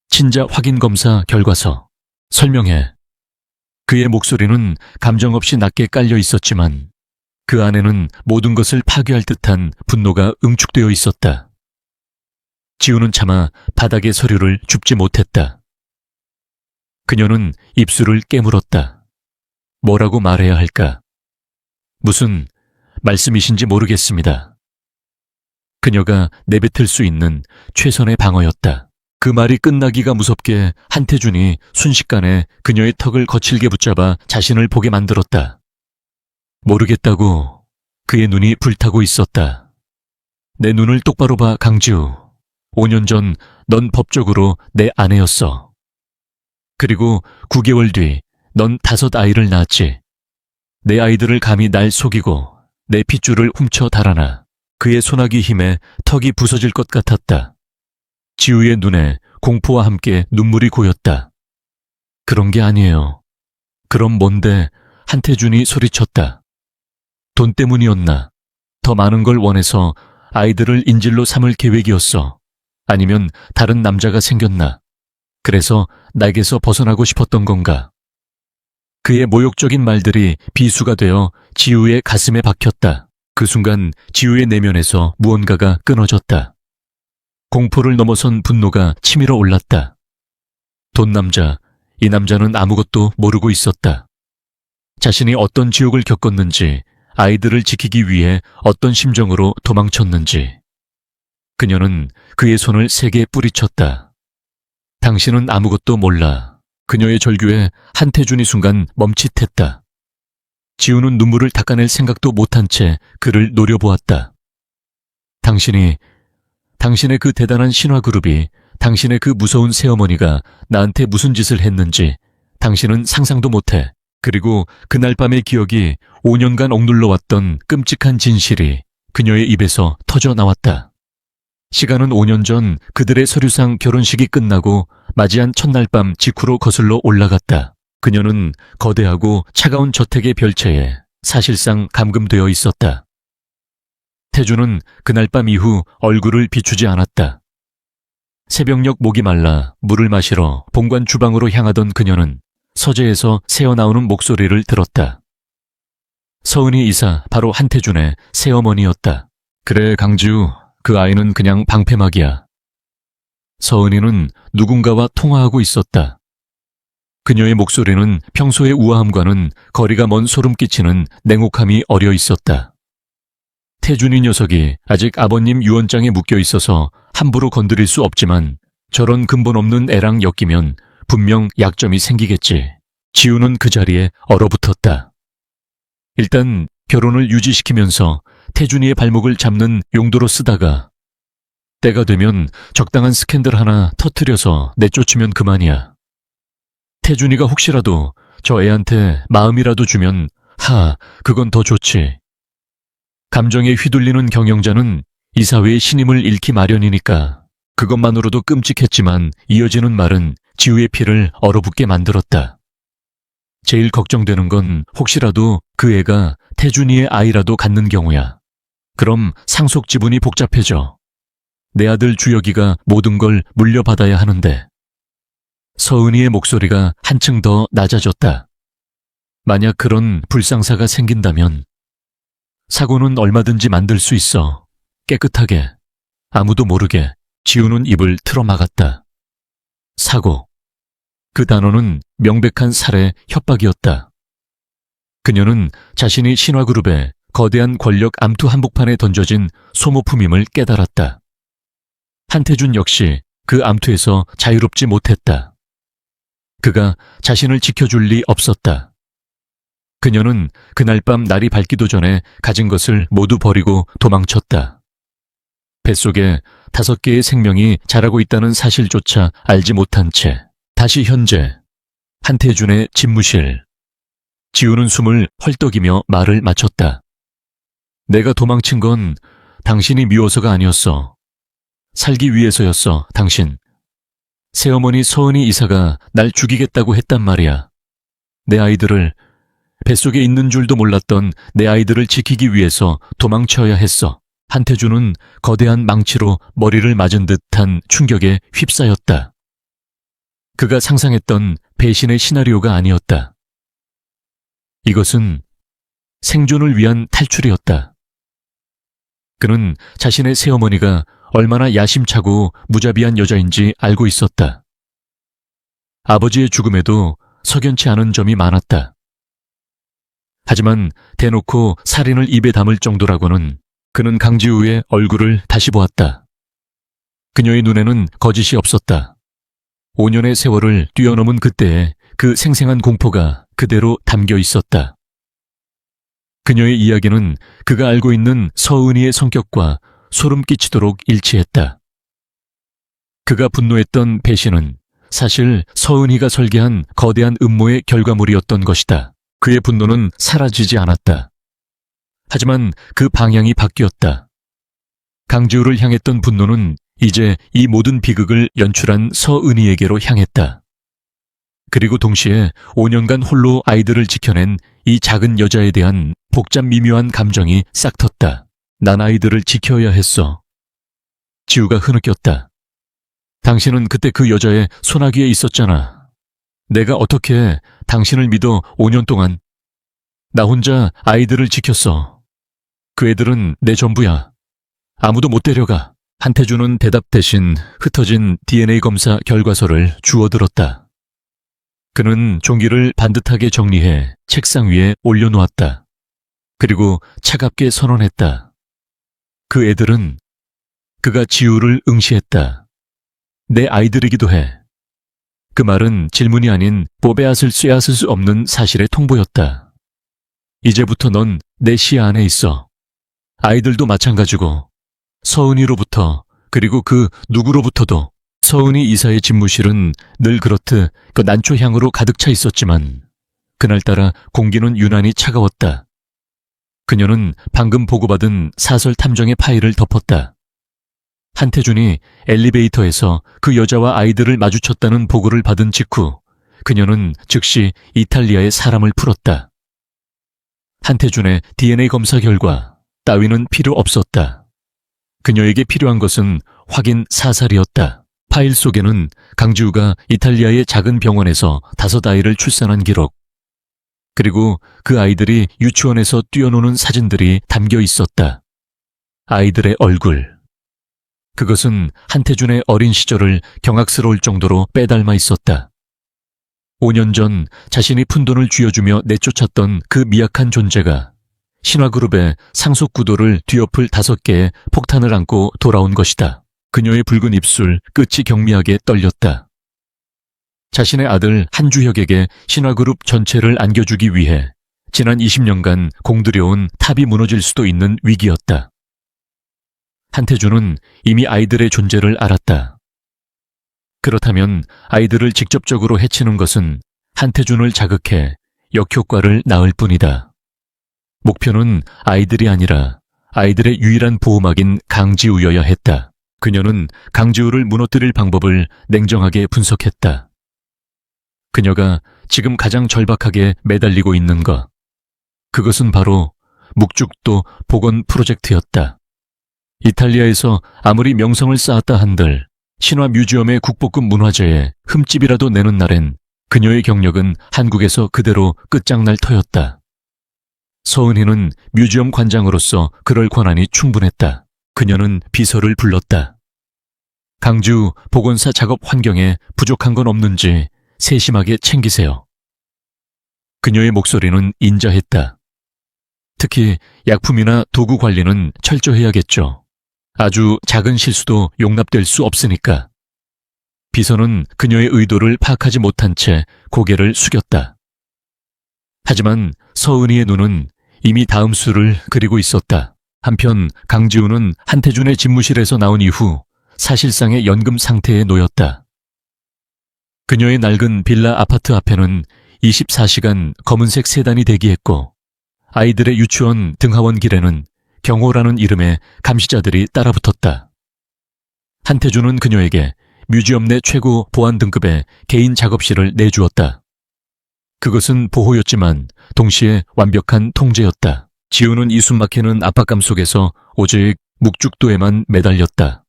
Speaker 1: 친자 확인 검사 결과서. 설명해. 그의 목소리는 감정 없이 낮게 깔려 있었지만 그 안에는 모든 것을 파괴할 듯한 분노가 응축되어 있었다. 지우는 차마 바닥의 서류를 줍지 못했다. 그녀는 입술을 깨물었다. 뭐라고 말해야 할까? 무슨 말씀이신지 모르겠습니다. 그녀가 내뱉을 수 있는 최선의 방어였다. 그 말이 끝나기가 무섭게 한태준이 순식간에 그녀의 턱을 거칠게 붙잡아 자신을 보게 만들었다. 모르겠다고. 그의 눈이 불타고 있었다. 내 눈을 똑바로 봐, 강지우. 5년 전 넌 법적으로 내 아내였어. 그리고 9개월 뒤 넌 5아이를 낳았지. 내 아이들을 감히 날 속이고 내 핏줄을 훔쳐 달아나. 그의 소나기 힘에 턱이 부서질 것 같았다. 지우의 눈에 공포와 함께 눈물이 고였다. 그런 게 아니에요. 그럼 뭔데? 한태준이 소리쳤다. 돈 때문이었나? 더 많은 걸 원해서 아이들을 인질로 삼을 계획이었어. 아니면 다른 남자가 생겼나? 그래서 나에게서 벗어나고 싶었던 건가? 그의 모욕적인 말들이 비수가 되어 지우의 가슴에 박혔다. 그 순간 지우의 내면에서 무언가가 끊어졌다. 공포를 넘어선 분노가 치밀어 올랐다. 돈 남자, 이 남자는 아무것도 모르고 있었다. 자신이 어떤 지옥을 겪었는지, 아이들을 지키기 위해 어떤 심정으로 도망쳤는지. 그녀는 그의 손을 세게 뿌리쳤다. 당신은 아무것도 몰라. 그녀의 절규에 한태준이 순간 멈칫했다. 지우는 눈물을 닦아낼 생각도 못한 채 그를 노려보았다. 당신의 그 대단한 신화그룹이, 당신의 그 무서운 새어머니가 나한테 무슨 짓을 했는지 당신은 상상도 못해. 그리고 그날 밤의 기억이 5년간 억눌러왔던 끔찍한 진실이 그녀의 입에서 터져 나왔다. 시간은 5년 전 그들의 서류상 결혼식이 끝나고 맞이한 첫날 밤 직후로 거슬러 올라갔다. 그녀는 거대하고 차가운 저택의 별채에 사실상 감금되어 있었다. 태주는 그날 밤 이후 얼굴을 비추지 않았다. 새벽녘 목이 말라 물을 마시러 본관 주방으로 향하던 그녀는 서재에서 새어나오는 목소리를 들었다. 서은이 이사 바로 한태준의 새어머니였다. 그래 강지우, 그 아이는 그냥 방패막이야. 서은이는 누군가와 통화하고 있었다. 그녀의 목소리는 평소의 우아함과는 거리가 먼 소름 끼치는 냉혹함이 어려 있었다. 태준이 녀석이 아직 아버님 유언장에 묶여 있어서 함부로 건드릴 수 없지만 저런 근본 없는 애랑 엮이면 분명 약점이 생기겠지. 지우는 그 자리에 얼어붙었다. 일단 결혼을 유지시키면서 태준이의 발목을 잡는 용도로 쓰다가 때가 되면 적당한 스캔들 하나 터뜨려서 내쫓으면 그만이야. 태준이가 혹시라도 저 애한테 마음이라도 주면 그건 더 좋지. 감정에 휘둘리는 경영자는 이 사회의 신임을 잃기 마련이니까 그것만으로도 끔찍했지만 이어지는 말은 지우의 피를 얼어붙게 만들었다. 제일 걱정되는 건 혹시라도 그 애가 태준이의 아이라도 갖는 경우야. 그럼 상속 지분이 복잡해져. 내 아들 주혁이가 모든 걸 물려받아야 하는데. 서은이의 목소리가 한층 더 낮아졌다. 만약 그런 불상사가 생긴다면 사고는 얼마든지 만들 수 있어. 깨끗하게, 아무도 모르게. 지우는 입을 틀어막았다. 사고. 그 단어는 명백한 살해 협박이었다. 그녀는 자신이 신화그룹의 거대한 권력 암투 한복판에 던져진 소모품임을 깨달았다. 한태준 역시 그 암투에서 자유롭지 못했다. 그가 자신을 지켜줄 리 없었다. 그녀는 그날 밤 날이 밝기도 전에 가진 것을 모두 버리고 도망쳤다. 뱃속에 5개의 생명이 자라고 있다는 사실조차 알지 못한 채 다시 현재 한태준의 집무실. 지우는 숨을 헐떡이며 말을 마쳤다. 내가 도망친 건 당신이 미워서가 아니었어. 살기 위해서였어, 당신. 새어머니 서은이 이사가 날 죽이겠다고 했단 말이야. 내 아이들을, 뱃속에 있는 줄도 몰랐던 내 아이들을 지키기 위해서 도망쳐야 했어. 한태준은 거대한 망치로 머리를 맞은 듯한 충격에 휩싸였다. 그가 상상했던 배신의 시나리오가 아니었다. 이것은 생존을 위한 탈출이었다. 그는 자신의 새어머니가 얼마나 야심차고 무자비한 여자인지 알고 있었다. 아버지의 죽음에도 석연치 않은 점이 많았다. 하지만 대놓고 살인을 입에 담을 정도라고는. 그는 강지우의 얼굴을 다시 보았다. 그녀의 눈에는 거짓이 없었다. 5년의 세월을 뛰어넘은 그때의 그 생생한 공포가 그대로 담겨 있었다. 그녀의 이야기는 그가 알고 있는 서은이의 성격과 소름 끼치도록 일치했다. 그가 분노했던 배신은 사실 서은이가 설계한 거대한 음모의 결과물이었던 것이다. 그의 분노는 사라지지 않았다. 하지만 그 방향이 바뀌었다. 강지우를 향했던 분노는 이제 이 모든 비극을 연출한 서은이에게로 향했다. 그리고 동시에 5년간 홀로 아이들을 지켜낸 이 작은 여자에 대한 복잡 미묘한 감정이 싹 텄다. 난 아이들을 지켜야 했어. 지우가 흐느꼈다. 당신은 그때 그 여자의 소나기에 있었잖아. 내가 어떻게 당신을 믿어 5년 동안. 나 혼자 아이들을 지켰어. 그 애들은 내 전부야. 아무도 못 데려가. 한태준은 대답 대신 흩어진 DNA 검사 결과서를 주워들었다. 그는 종이를 반듯하게 정리해 책상 위에 올려놓았다. 그리고 차갑게 선언했다. 그 애들은 그가 지우를 응시했다. 내 아이들이기도 해. 그 말은 질문이 아닌 보배앗을 쇠앗을 수 없는 사실의 통보였다. 이제부터 넌 내 시야 안에 있어. 아이들도 마찬가지고 서은이로부터 그리고 그 누구로부터도. 서은이 이사의 집무실은 늘 그렇듯 그 난초향으로 가득 차 있었지만 그날따라 공기는 유난히 차가웠다. 그녀는 방금 보고받은 사설 탐정의 파일을 덮었다. 한태준이 엘리베이터에서 그 여자와 아이들을 마주쳤다는 보고를 받은 직후 그녀는 즉시 이탈리아에 사람을 풀었다. 한태준의 DNA 검사 결과 따위는 필요 없었다. 그녀에게 필요한 것은 확인 사살이었다. 파일 속에는 강지우가 이탈리아의 작은 병원에서 5아이를 출산한 기록, 그리고 그 아이들이 유치원에서 뛰어노는 사진들이 담겨 있었다. 아이들의 얼굴. 그것은 한태준의 어린 시절을 경악스러울 정도로 빼닮아 있었다. 5년 전 자신이 푼돈을 쥐어주며 내쫓았던 그 미약한 존재가 신화그룹의 상속구도를 뒤엎을 5개의 폭탄을 안고 돌아온 것이다. 그녀의 붉은 입술 끝이 경미하게 떨렸다. 자신의 아들 한주혁에게 신화그룹 전체를 안겨주기 위해 지난 20년간 공들여온 탑이 무너질 수도 있는 위기였다. 한태준은 이미 아이들의 존재를 알았다. 그렇다면 아이들을 직접적으로 해치는 것은 한태준을 자극해 역효과를 낳을 뿐이다. 목표는 아이들이 아니라 아이들의 유일한 보호막인 강지우여야 했다. 그녀는 강지우를 무너뜨릴 방법을 냉정하게 분석했다. 그녀가 지금 가장 절박하게 매달리고 있는 것, 그것은 바로 묵죽도 복원 프로젝트였다. 이탈리아에서 아무리 명성을 쌓았다 한들 신화 뮤지엄의 국보급 문화재에 흠집이라도 내는 날엔 그녀의 경력은 한국에서 그대로 끝장날 터였다. 서은희는 뮤지엄 관장으로서 그럴 권한이 충분했다. 그녀는 비서를 불렀다. 강지우 복원사 작업 환경에 부족한 건 없는지 세심하게 챙기세요. 그녀의 목소리는 인자했다. 특히 약품이나 도구 관리는 철저해야겠죠. 아주 작은 실수도 용납될 수 없으니까. 비서는 그녀의 의도를 파악하지 못한 채 고개를 숙였다. 하지만 서은희의 눈은 이미 다음 수를 그리고 있었다. 한편 강지우는 한태준의 집무실에서 나온 이후 사실상의 연금 상태에 놓였다. 그녀의 낡은 빌라 아파트 앞에는 24시간 검은색 세단이 대기했고 아이들의 유치원 등하원 길에는 경호라는 이름의 감시자들이 따라붙었다. 한태준은 그녀에게 뮤지엄 내 최고 보안 등급의 개인 작업실을 내주었다. 그것은 보호였지만 동시에 완벽한 통제였다. 지우는 이 숨막히는 압박감 속에서 오직 묵죽도에만 매달렸다.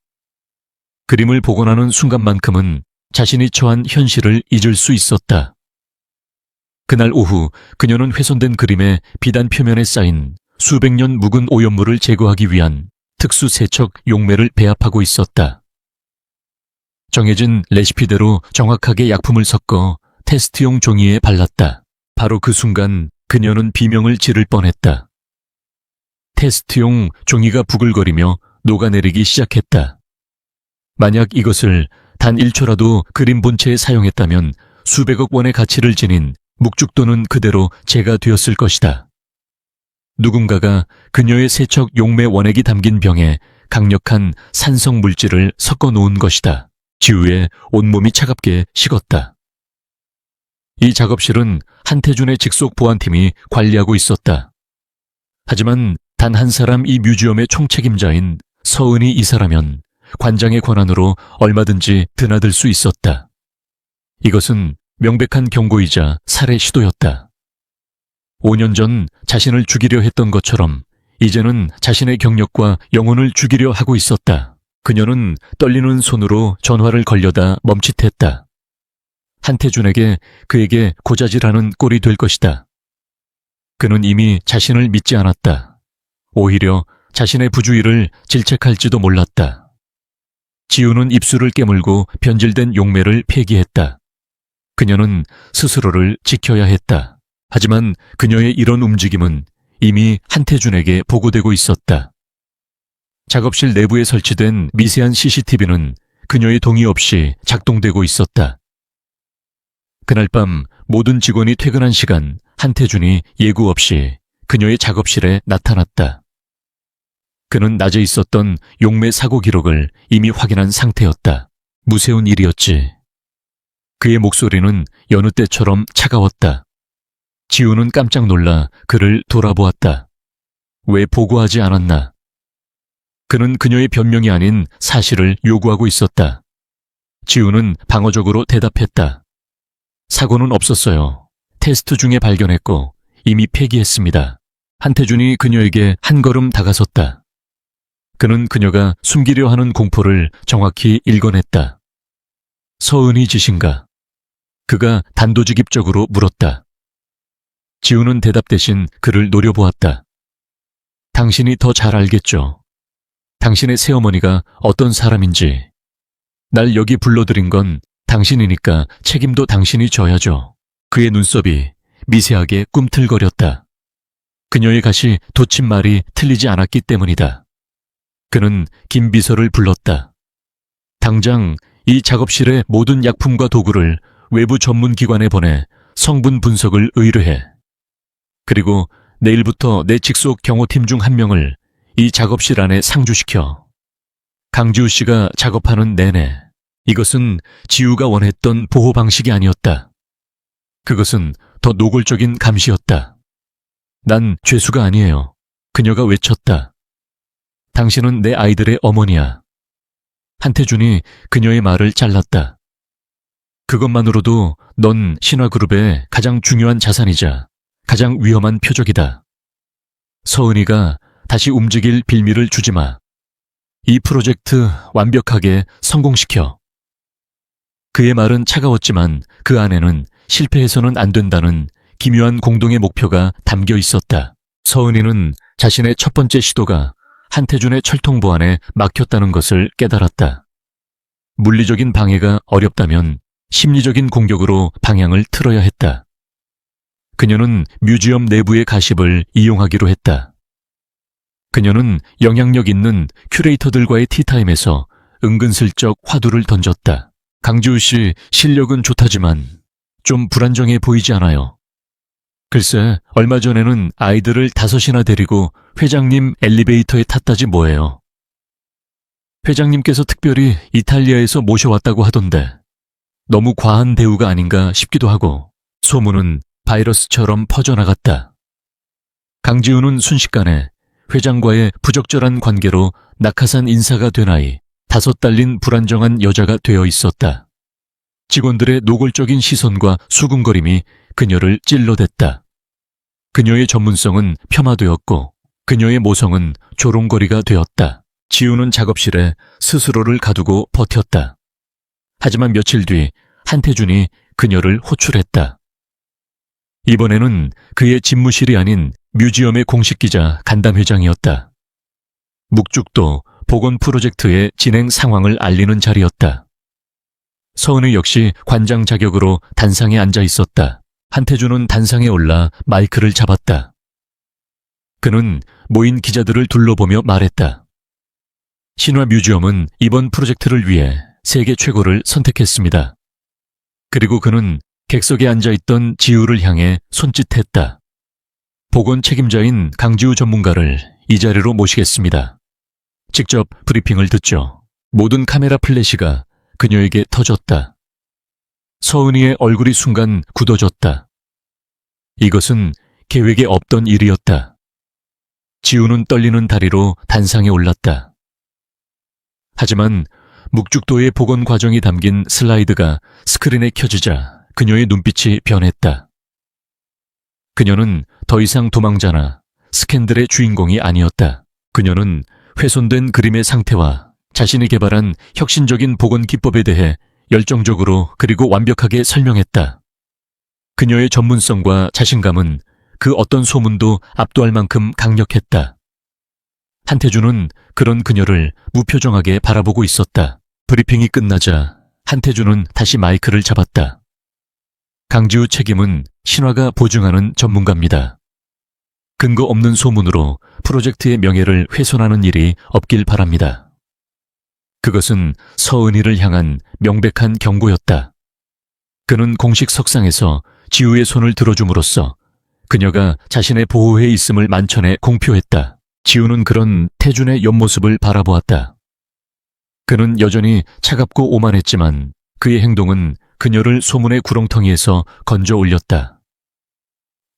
Speaker 1: 그림을 복원하는 순간만큼은 자신이 처한 현실을 잊을 수 있었다. 그날 오후 그녀는 훼손된 그림의 비단 표면에 쌓인 수백 년 묵은 오염물을 제거하기 위한 특수 세척 용매를 배합하고 있었다. 정해진 레시피대로 정확하게 약품을 섞어 테스트용 종이에 발랐다. 바로 그 순간 그녀는 비명을 지를 뻔했다. 테스트용 종이가 부글거리며 녹아내리기 시작했다. 만약 이것을 단 1초라도 그림 본체에 사용했다면 수백억 원의 가치를 지닌 묵죽도는 그대로 재가 되었을 것이다. 누군가가 그녀의 세척 용매 원액이 담긴 병에 강력한 산성 물질을 섞어 놓은 것이다. 지우의 온몸이 차갑게 식었다. 이 작업실은 한태준의 직속 보안팀이 관리하고 있었다. 하지만 단 한 사람 이 뮤지엄의 총책임자인 서은이 이사라면 관장의 권한으로 얼마든지 드나들 수 있었다. 이것은 명백한 경고이자 살해 시도였다. 5년 전 자신을 죽이려 했던 것처럼 이제는 자신의 경력과 영혼을 죽이려 하고 있었다. 그녀는 떨리는 손으로 전화를 걸려다 멈칫했다. 한태준에게 그에게 고자질하는 꼴이 될 것이다. 그는 이미 자신을 믿지 않았다. 오히려 자신의 부주의를 질책할지도 몰랐다. 지우는 입술을 깨물고 변질된 용매를 폐기했다. 그녀는 스스로를 지켜야 했다. 하지만 그녀의 이런 움직임은 이미 한태준에게 보고되고 있었다. 작업실 내부에 설치된 미세한 CCTV는 그녀의 동의 없이 작동되고 있었다. 그날 밤 모든 직원이 퇴근한 시간 한태준이 예고 없이 그녀의 작업실에 나타났다. 그는 낮에 있었던 용매 사고 기록을 이미 확인한 상태였다. 무세운 일이었지. 그의 목소리는 여느 때처럼 차가웠다. 지우는 깜짝 놀라 그를 돌아보았다. 왜 보고하지 않았나? 그는 그녀의 변명이 아닌 사실을 요구하고 있었다. 지우는 방어적으로 대답했다. 사고는 없었어요. 테스트 중에 발견했고 이미 폐기했습니다. 한태준이 그녀에게 한 걸음 다가섰다. 그는 그녀가 숨기려 하는 공포를 정확히 읽어냈다. 서은이 짓인가? 그가 단도직입적으로 물었다. 지우는 대답 대신 그를 노려보았다. 당신이 더 잘 알겠죠. 당신의 새어머니가 어떤 사람인지. 날 여기 불러들인 건 당신이니까 책임도 당신이 져야죠. 그의 눈썹이 미세하게 꿈틀거렸다. 그녀의 가시 돋친 말이 틀리지 않았기 때문이다. 그는 김 비서를 불렀다. 당장 이 작업실의 모든 약품과 도구를 외부 전문 기관에 보내 성분 분석을 의뢰해. 그리고 내일부터 내 직속 경호팀 중 한 명을 이 작업실 안에 상주시켜. 강지우 씨가 작업하는 내내 이것은 지우가 원했던 보호 방식이 아니었다. 그것은 더 노골적인 감시였다. 난 죄수가 아니에요. 그녀가 외쳤다. 당신은 내 아이들의 어머니야. 한태준이 그녀의 말을 잘랐다. 그것만으로도 넌 신화그룹의 가장 중요한 자산이자 가장 위험한 표적이다. 서은이가 다시 움직일 빌미를 주지 마. 이 프로젝트 완벽하게 성공시켜. 그의 말은 차가웠지만 그 안에는 실패해서는 안 된다는 기묘한 공동의 목표가 담겨 있었다. 서은이는 자신의 첫 번째 시도가 한태준의 철통 보안에 막혔다는 것을 깨달았다. 물리적인 방해가 어렵다면 심리적인 공격으로 방향을 틀어야 했다. 그녀는 뮤지엄 내부의 가십을 이용하기로 했다. 그녀는 영향력 있는 큐레이터들과의 티타임에서 은근슬쩍 화두를 던졌다. 강지우 씨 실력은 좋다지만 좀 불안정해 보이지 않아요. 글쎄, 얼마 전에는 아이들을 5이나 데리고 회장님 엘리베이터에 탔다지 뭐예요. 회장님께서 특별히 이탈리아에서 모셔왔다고 하던데 너무 과한 대우가 아닌가 싶기도 하고 소문은 바이러스처럼 퍼져나갔다. 강지우는 순식간에 회장과의 부적절한 관계로 낙하산 인사가 된 아이, 5 달린 불안정한 여자가 되어 있었다. 직원들의 노골적인 시선과 수군거림이 그녀를 찔러댔다. 그녀의 전문성은 폄하되었고 그녀의 모성은 조롱거리가 되었다. 지우는 작업실에 스스로를 가두고 버텼다. 하지만 며칠 뒤 한태준이 그녀를 호출했다. 이번에는 그의 집무실이 아닌 뮤지엄의 공식 기자 간담회장이었다. 묵죽도 복원 프로젝트의 진행 상황을 알리는 자리였다. 서은의 역시 관장 자격으로 단상에 앉아 있었다. 한태준은 단상에 올라 마이크를 잡았다. 그는 모인 기자들을 둘러보며 말했다. 신화 뮤지엄은 이번 프로젝트를 위해 세계 최고를 선택했습니다. 그리고 그는 객석에 앉아있던 지우를 향해 손짓했다. 복원 책임자인 강지우 전문가를 이 자리로 모시겠습니다. 직접 브리핑을 듣죠. 모든 카메라 플래시가 그녀에게 터졌다. 서은이의 얼굴이 순간 굳어졌다. 이것은 계획에 없던 일이었다. 지우는 떨리는 다리로 단상에 올랐다. 하지만 묵죽도의 복원 과정이 담긴 슬라이드가 스크린에 켜지자 그녀의 눈빛이 변했다. 그녀는 더 이상 도망자나 스캔들의 주인공이 아니었다. 그녀는 훼손된 그림의 상태와 자신이 개발한 혁신적인 복원 기법에 대해 열정적으로 그리고 완벽하게 설명했다. 그녀의 전문성과 자신감은 그 어떤 소문도 압도할 만큼 강력했다. 한태준은 그런 그녀를 무표정하게 바라보고 있었다. 브리핑이 끝나자 한태준은 다시 마이크를 잡았다. 강지우 책임은 신화가 보증하는 전문가입니다. 근거 없는 소문으로 프로젝트의 명예를 훼손하는 일이 없길 바랍니다. 그것은 서은이를 향한 명백한 경고였다. 그는 공식 석상에서 지우의 손을 들어줌으로써 그녀가 자신의 보호에 있음을 만천에 공표했다. 지우는 그런 태준의 옆모습을 바라보았다. 그는 여전히 차갑고 오만했지만 그의 행동은 그녀를 소문의 구렁텅이에서 건져 올렸다.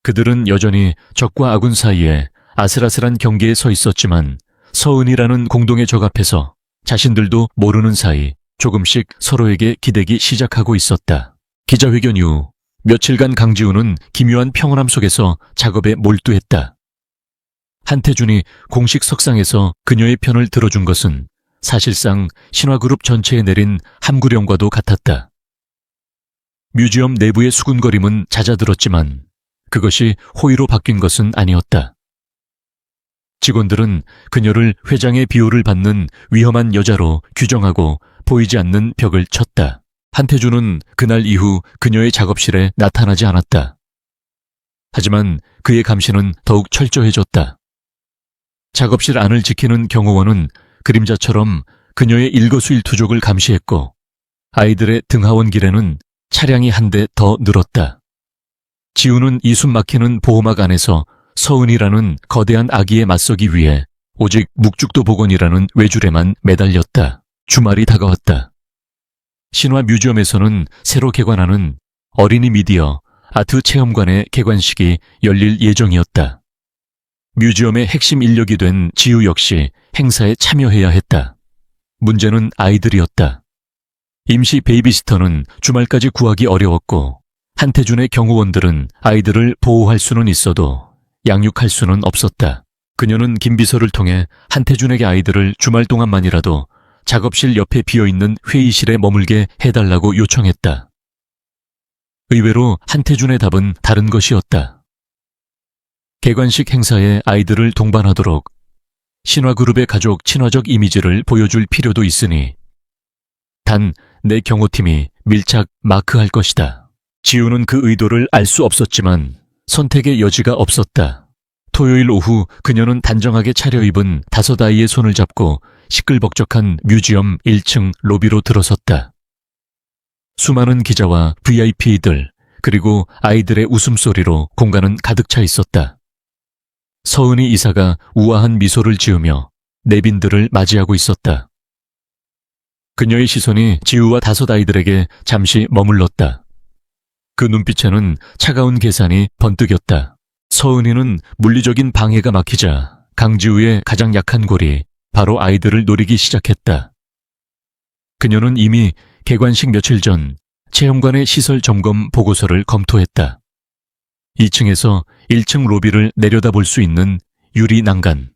Speaker 1: 그들은 여전히 적과 아군 사이에 아슬아슬한 경계에 서 있었지만 서은이라는 공동의 적 앞에서 자신들도 모르는 사이 조금씩 서로에게 기대기 시작하고 있었다. 기자회견 이후 며칠간 강지우는 기묘한 평온함 속에서 작업에 몰두했다. 한태준이 공식 석상에서 그녀의 편을 들어준 것은 사실상 신화그룹 전체에 내린 함구령과도 같았다. 뮤지엄 내부의 수군거림은 잦아들었지만 그것이 호의로 바뀐 것은 아니었다. 직원들은 그녀를 회장의 비호를 받는 위험한 여자로 규정하고 보이지 않는 벽을 쳤다. 한태준은 그날 이후 그녀의 작업실에 나타나지 않았다. 하지만 그의 감시는 더욱 철저해졌다. 작업실 안을 지키는 경호원은 그림자처럼 그녀의 일거수일투족을 감시했고 아이들의 등하원 길에는 차량이 한 대 더 늘었다. 지우는 이숨 막히는 보호막 안에서 서은이라는 거대한 아기에 맞서기 위해 오직 묵죽도 복원이라는 외줄에만 매달렸다. 주말이 다가왔다. 신화 뮤지엄에서는 새로 개관하는 어린이 미디어 아트 체험관의 개관식이 열릴 예정이었다. 뮤지엄의 핵심 인력이 된 지우 역시 행사에 참여해야 했다. 문제는 아이들이었다. 임시 베이비시터는 주말까지 구하기 어려웠고 한태준의 경호원들은 아이들을 보호할 수는 있어도 양육할 수는 없었다. 그녀는 김비서를 통해 한태준에게 아이들을 주말 동안만이라도 작업실 옆에 비어있는 회의실에 머물게 해달라고 요청했다. 의외로 한태준의 답은 다른 것이었다. 개관식 행사에 아이들을 동반하도록 신화그룹의 가족 친화적 이미지를 보여줄 필요도 있으니 단 내 경호팀이 밀착 마크할 것이다. 지우는 그 의도를 알 수 없었지만 선택의 여지가 없었다. 토요일 오후 그녀는 단정하게 차려입은 5아이의 손을 잡고 시끌벅적한 뮤지엄 1층 로비로 들어섰다. 수많은 기자와 VIP들 그리고 아이들의 웃음소리로 공간은 가득 차 있었다. 서은이 이사가 우아한 미소를 지으며 내빈들을 맞이하고 있었다. 그녀의 시선이 지우와 5아이들에게 잠시 머물렀다. 그 눈빛에는 차가운 계산이 번뜩였다. 서은이는 물리적인 방해가 막히자 강지우의 가장 약한 골이 바로 아이들을 노리기 시작했다. 그녀는 이미 개관식 며칠 전 체험관의 시설 점검 보고서를 검토했다. 2층에서 1층 로비를 내려다볼 수 있는 유리 난간.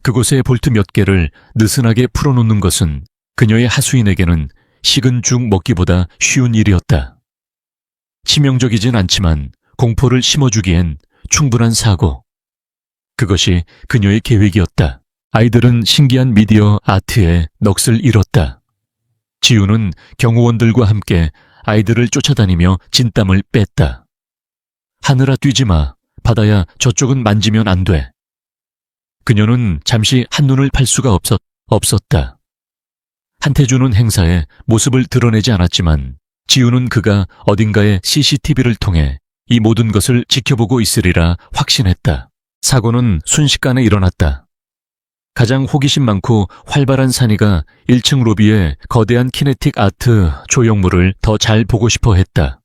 Speaker 1: 그곳에 볼트 몇 개를 느슨하게 풀어놓는 것은 그녀의 하수인에게는 식은 죽 먹기보다 쉬운 일이었다. 치명적이진 않지만 공포를 심어주기엔 충분한 사고. 그것이 그녀의 계획이었다. 아이들은 신기한 미디어 아트에 넋을 잃었다. 지우는 경호원들과 함께 아이들을 쫓아다니며 진땀을 뺐다. 하늘아 뛰지 마. 바다야 저쪽은 만지면 안 돼. 그녀는 잠시 한눈을 팔 수가 없었다. 한태준은 행사에 모습을 드러내지 않았지만 지우는 그가 어딘가에 CCTV를 통해 이 모든 것을 지켜보고 있으리라 확신했다. 사고는 순식간에 일어났다. 가장 호기심 많고 활발한 산이가 1층 로비에 거대한 키네틱 아트 조형물을 더 잘 보고 싶어 했다.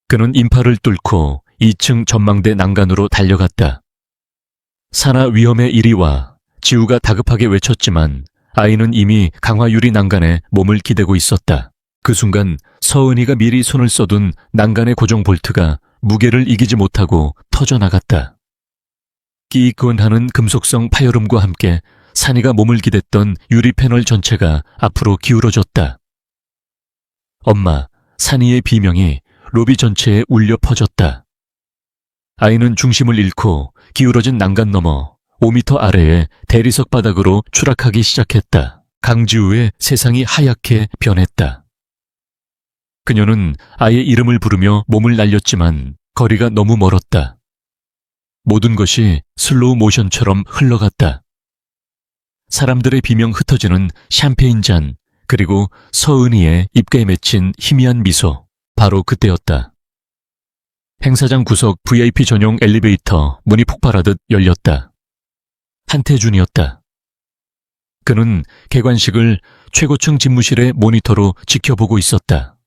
Speaker 1: 그는 인파를 뚫고 2층 전망대 난간으로 달려갔다. 산하 위험의 이리와 지우가 다급하게 외쳤지만 아이는 이미 강화유리 난간에 몸을 기대고 있었다. 그 순간 서은이가 미리 손을 써둔 난간의 고정 볼트가 무게를 이기지 못하고 터져나갔다. 끼익건하는 금속성 파열음과 함께 산이가 몸을 기댔던 유리 패널 전체가 앞으로 기울어졌다. 엄마, 산이의 비명이 로비 전체에 울려 퍼졌다. 아이는 중심을 잃고 기울어진 난간 너머 5m 아래의 대리석 바닥으로 추락하기 시작했다. 강지우의 세상이 하얗게 변했다. 그녀는 아이의 이름을 부르며 몸을 날렸지만 거리가 너무 멀었다. 모든 것이 슬로우 모션처럼 흘러갔다. 사람들의 비명 흩어지는 샴페인 잔, 그리고 서은이의 입가에 맺힌 희미한 미소. 바로 그때였다. 행사장 구석 VIP 전용 엘리베이터 문이 폭발하듯 열렸다. 한태준이었다. 그는 개관식을 최고층 집무실의 모니터로 지켜보고 있었다.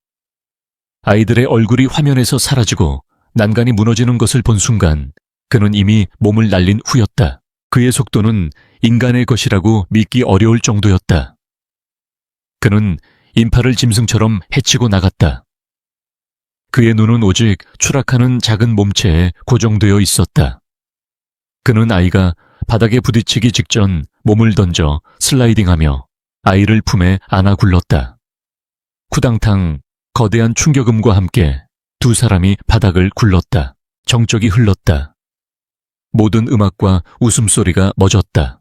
Speaker 1: 아이들의 얼굴이 화면에서 사라지고 난간이 무너지는 것을 본 순간 그는 이미 몸을 날린 후였다. 그의 속도는 인간의 것이라고 믿기 어려울 정도였다. 그는 인파를 짐승처럼 해치고 나갔다. 그의 눈은 오직 추락하는 작은 몸체에 고정되어 있었다. 그는 아이가 바닥에 부딪히기 직전 몸을 던져 슬라이딩하며 아이를 품에 안아 굴렀다. 쿠당탕 거대한 충격음과 함께 두 사람이 바닥을 굴렀다. 정적이 흘렀다. 모든 음악과 웃음소리가 멎었다.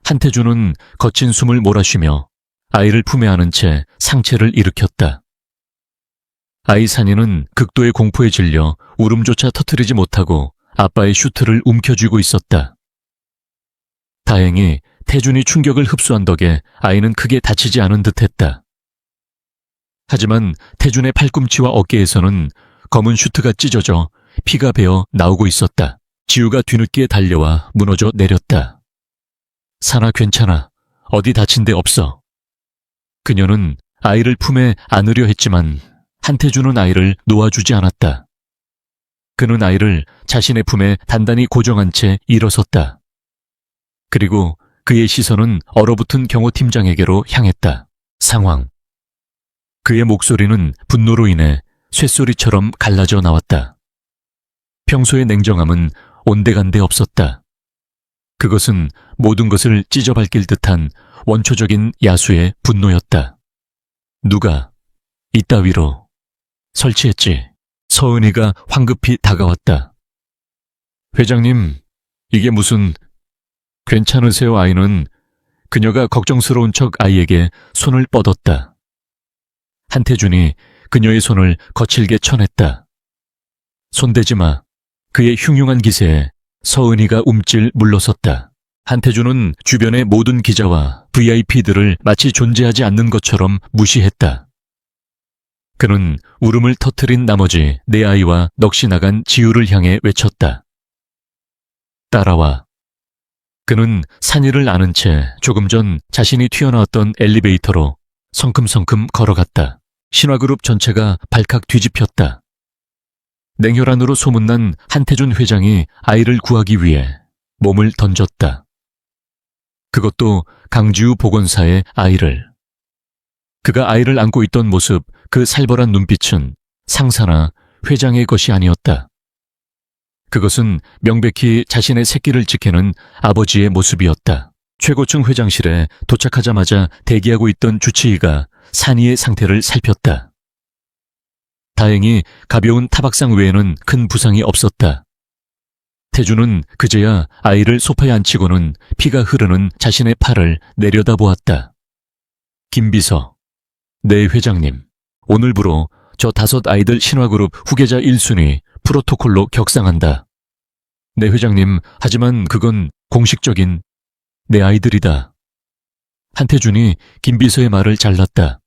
Speaker 1: 한태준은 거친 숨을 몰아쉬며 아이를 품에 안은 채 상체를 일으켰다. 아이 산이는 극도의 공포에 질려 울음조차 터뜨리지 못하고 아빠의 슈트를 움켜쥐고 있었다. 다행히 태준이 충격을 흡수한 덕에 아이는 크게 다치지 않은 듯했다. 하지만 태준의 팔꿈치와 어깨에서는 검은 슈트가 찢어져 피가 배어 나오고 있었다. 지우가 뒤늦게 달려와 무너져 내렸다. 산아 괜찮아. 어디 다친 데 없어. 그녀는 아이를 품에 안으려 했지만 한태준은 아이를 놓아주지 않았다. 그는 아이를 자신의 품에 단단히 고정한 채 일어섰다. 그리고 그의 시선은 얼어붙은 경호팀장에게로 향했다. 상황. 그의 목소리는 분노로 인해 쇳소리처럼 갈라져 나왔다. 평소의 냉정함은 온데간데 없었다. 그것은 모든 것을 찢어밟길 듯한 원초적인 야수의 분노였다. 누가 이따위로 설치했지. 서은이가 황급히 다가왔다. 회장님, 이게 무슨... 괜찮으세요? 아이는 그녀가 걱정스러운 척 아이에게 손을 뻗었다. 한태준이 그녀의 손을 거칠게 쳐냈다. 손대지 마. 그의 흉흉한 기세에 서은이가 움찔 물러섰다. 한태준은 주변의 모든 기자와 VIP들을 마치 존재하지 않는 것처럼 무시했다. 그는 울음을 터뜨린 나머지 내 아이와 넋이 나간 지우를 향해 외쳤다. 따라와. 그는 산이를 아는 채 조금 전 자신이 튀어나왔던 엘리베이터로 성큼성큼 걸어갔다. 신화그룹 전체가 발칵 뒤집혔다. 냉혈한으로 소문난 한태준 회장이 아이를 구하기 위해 몸을 던졌다. 그것도 강지우 보건사의 아이를. 그가 아이를 안고 있던 모습, 그 살벌한 눈빛은 상사나 회장의 것이 아니었다. 그것은 명백히 자신의 새끼를 지키는 아버지의 모습이었다. 최고층 회장실에 도착하자마자 대기하고 있던 주치의가 산이의 상태를 살폈다. 다행히 가벼운 타박상 외에는 큰 부상이 없었다. 태준은 그제야 아이를 소파에 앉히고는 피가 흐르는 자신의 팔을 내려다보았다. 김비서, 네 회장님, 오늘부로 저 5 아이들 신화그룹 후계자 1순위 프로토콜로 격상한다. 네 회장님, 하지만 그건 공식적인 내 아이들이다. 한태준이 김비서의 말을 잘랐다.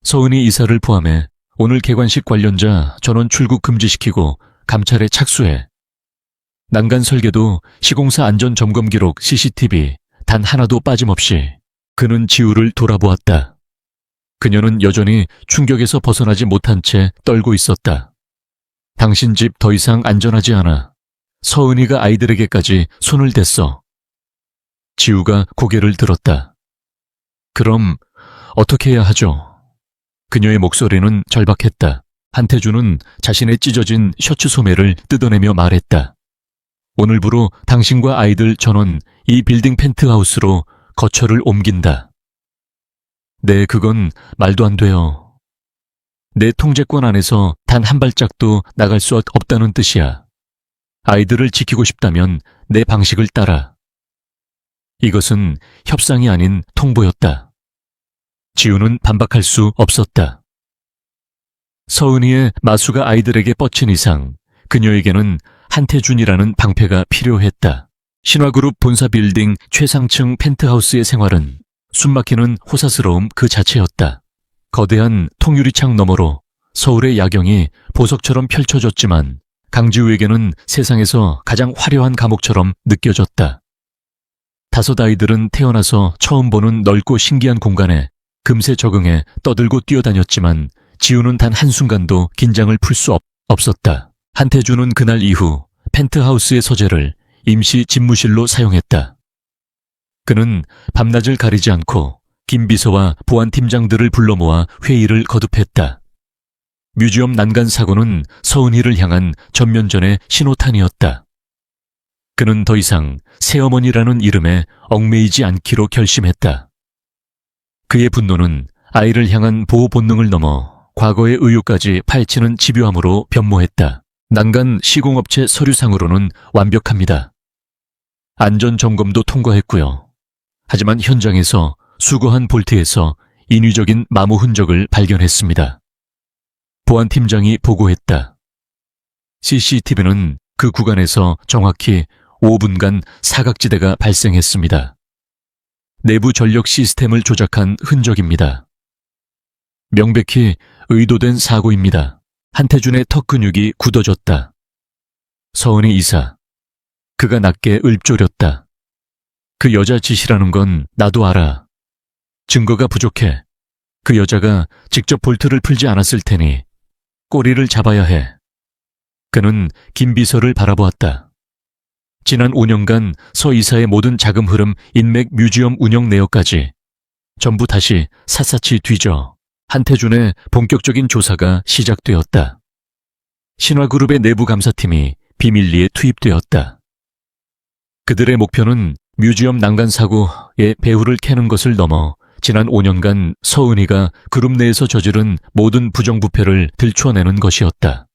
Speaker 1: 서은이 이사를 포함해 오늘 개관식 관련자 전원 출국 금지시키고 감찰에 착수해. 난간 설계도 시공사 안전점검 기록 CCTV 단 하나도 빠짐없이. 그는 지우를 돌아보았다. 그녀는 여전히 충격에서 벗어나지 못한 채 떨고 있었다. 당신 집 더 이상 안전하지 않아. 서은이가 아이들에게까지 손을 댔어. 지우가 고개를 들었다. 그럼 어떻게 해야 하죠? 그녀의 목소리는 절박했다. 한태준은 자신의 찢어진 셔츠 소매를 뜯어내며 말했다. 오늘부로 당신과 아이들 전원 이 빌딩 펜트하우스로 거처를 옮긴다. 네, 그건 말도 안 돼요. 내 통제권 안에서 단 한 발짝도 나갈 수 없다는 뜻이야. 아이들을 지키고 싶다면 내 방식을 따라. 이것은 협상이 아닌 통보였다. 지우는 반박할 수 없었다. 서은이의 마수가 아이들에게 뻗친 이상 그녀에게는 한태준이라는 방패가 필요했다. 신화그룹 본사 빌딩 최상층 펜트하우스의 생활은 숨막히는 호사스러움 그 자체였다. 거대한 통유리창 너머로 서울의 야경이 보석처럼 펼쳐졌지만 강지우에게는 세상에서 가장 화려한 감옥처럼 느껴졌다. 5 아이들은 태어나서 처음 보는 넓고 신기한 공간에 금세 적응해 떠들고 뛰어다녔지만 지우는 단 한순간도 긴장을 풀 수 없었다. 한태준은 그날 이후 펜트하우스의 서재를 임시 집무실로 사용했다. 그는 밤낮을 가리지 않고 김 비서와 보안팀장들을 불러 모아 회의를 거듭했다. 뮤지엄 난간 사고는 서은희를 향한 전면전의 신호탄이었다. 그는 더 이상 새어머니라는 이름에 얽매이지 않기로 결심했다. 그의 분노는 아이를 향한 보호 본능을 넘어 과거의 의욕까지 파헤치는 집요함으로 변모했다. 난간 시공업체 서류상으로는 완벽합니다. 안전점검도 통과했고요. 하지만 현장에서 수거한 볼트에서 인위적인 마모 흔적을 발견했습니다. 보안팀장이 보고했다. CCTV는 그 구간에서 정확히 5분간 사각지대가 발생했습니다. 내부 전력 시스템을 조작한 흔적입니다. 명백히 의도된 사고입니다. 한태준의 턱 근육이 굳어졌다. 서은희 이사. 그가 낮게 읊조렸다. 그 여자 짓이라는 건 나도 알아. 증거가 부족해. 그 여자가 직접 볼트를 풀지 않았을 테니 꼬리를 잡아야 해. 그는 김 비서를 바라보았다. 지난 5년간 서 이사의 모든 자금 흐름, 인맥, 뮤지엄 운영 내역까지 전부 다시 샅샅이 뒤져 한태준의 본격적인 조사가 시작되었다. 신화그룹의 내부 감사팀이 비밀리에 투입되었다. 그들의 목표는 뮤지엄 난간 사고의 배후를 캐는 것을 넘어 지난 5년간 서은희가 그룹 내에서 저지른 모든 부정부패를 들춰내는 것이었다.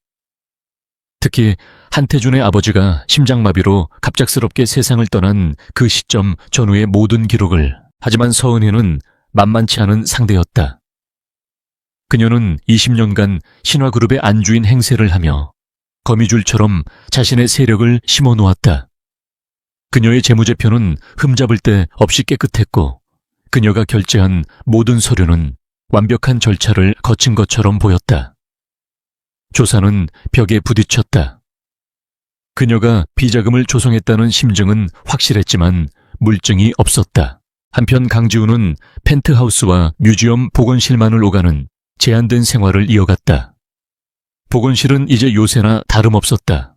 Speaker 1: 특히 한태준의 아버지가 심장마비로 갑작스럽게 세상을 떠난 그 시점 전후의 모든 기록을. 하지만 서은희는 만만치 않은 상대였다. 그녀는 20년간 신화그룹의 안주인 행세를 하며 거미줄처럼 자신의 세력을 심어놓았다. 그녀의 재무제표는 흠잡을 데 없이 깨끗했고 그녀가 결제한 모든 서류는 완벽한 절차를 거친 것처럼 보였다. 조사는 벽에 부딪혔다. 그녀가 비자금을 조성했다는 심증은 확실했지만 물증이 없었다. 한편 강지우는 펜트하우스와 뮤지엄 복원실만을 오가는 제한된 생활을 이어갔다. 복원실은 이제 요새나 다름없었다.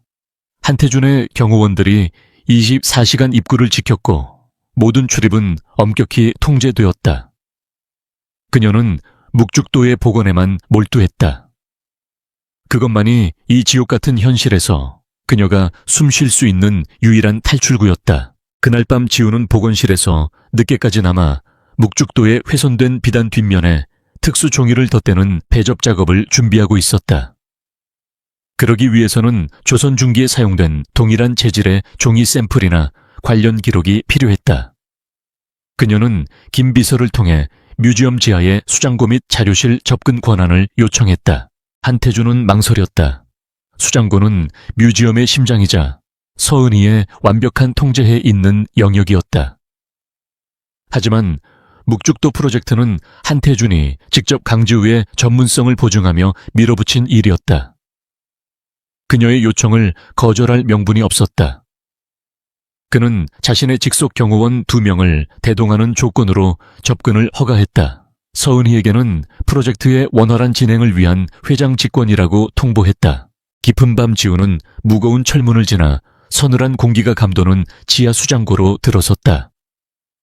Speaker 1: 한태준의 경호원들이 24시간 입구를 지켰고 모든 출입은 엄격히 통제되었다. 그녀는 묵죽도의 복원에만 몰두했다. 그것만이 이 지옥 같은 현실에서 그녀가 숨 쉴 수 있는 유일한 탈출구였다. 그날 밤 지우는 복원실에서 늦게까지 남아 묵죽도의 훼손된 비단 뒷면에 특수 종이를 덧대는 배접 작업을 준비하고 있었다. 그러기 위해서는 조선중기에 사용된 동일한 재질의 종이 샘플이나 관련 기록이 필요했다. 그녀는 김 비서를 통해 뮤지엄 지하의 수장고 및 자료실 접근 권한을 요청했다. 한태준은 망설였다. 수장고는 뮤지엄의 심장이자 서은희의 완벽한 통제에 있는 영역이었다. 하지만 묵죽도 프로젝트는 한태준이 직접 강지우의 전문성을 보증하며 밀어붙인 일이었다. 그녀의 요청을 거절할 명분이 없었다. 그는 자신의 직속 경호원 2명을 대동하는 조건으로 접근을 허가했다. 서은희에게는 프로젝트의 원활한 진행을 위한 회장 직권이라고 통보했다. 깊은 밤 지우는 무거운 철문을 지나 서늘한 공기가 감도는 지하 수장고로 들어섰다.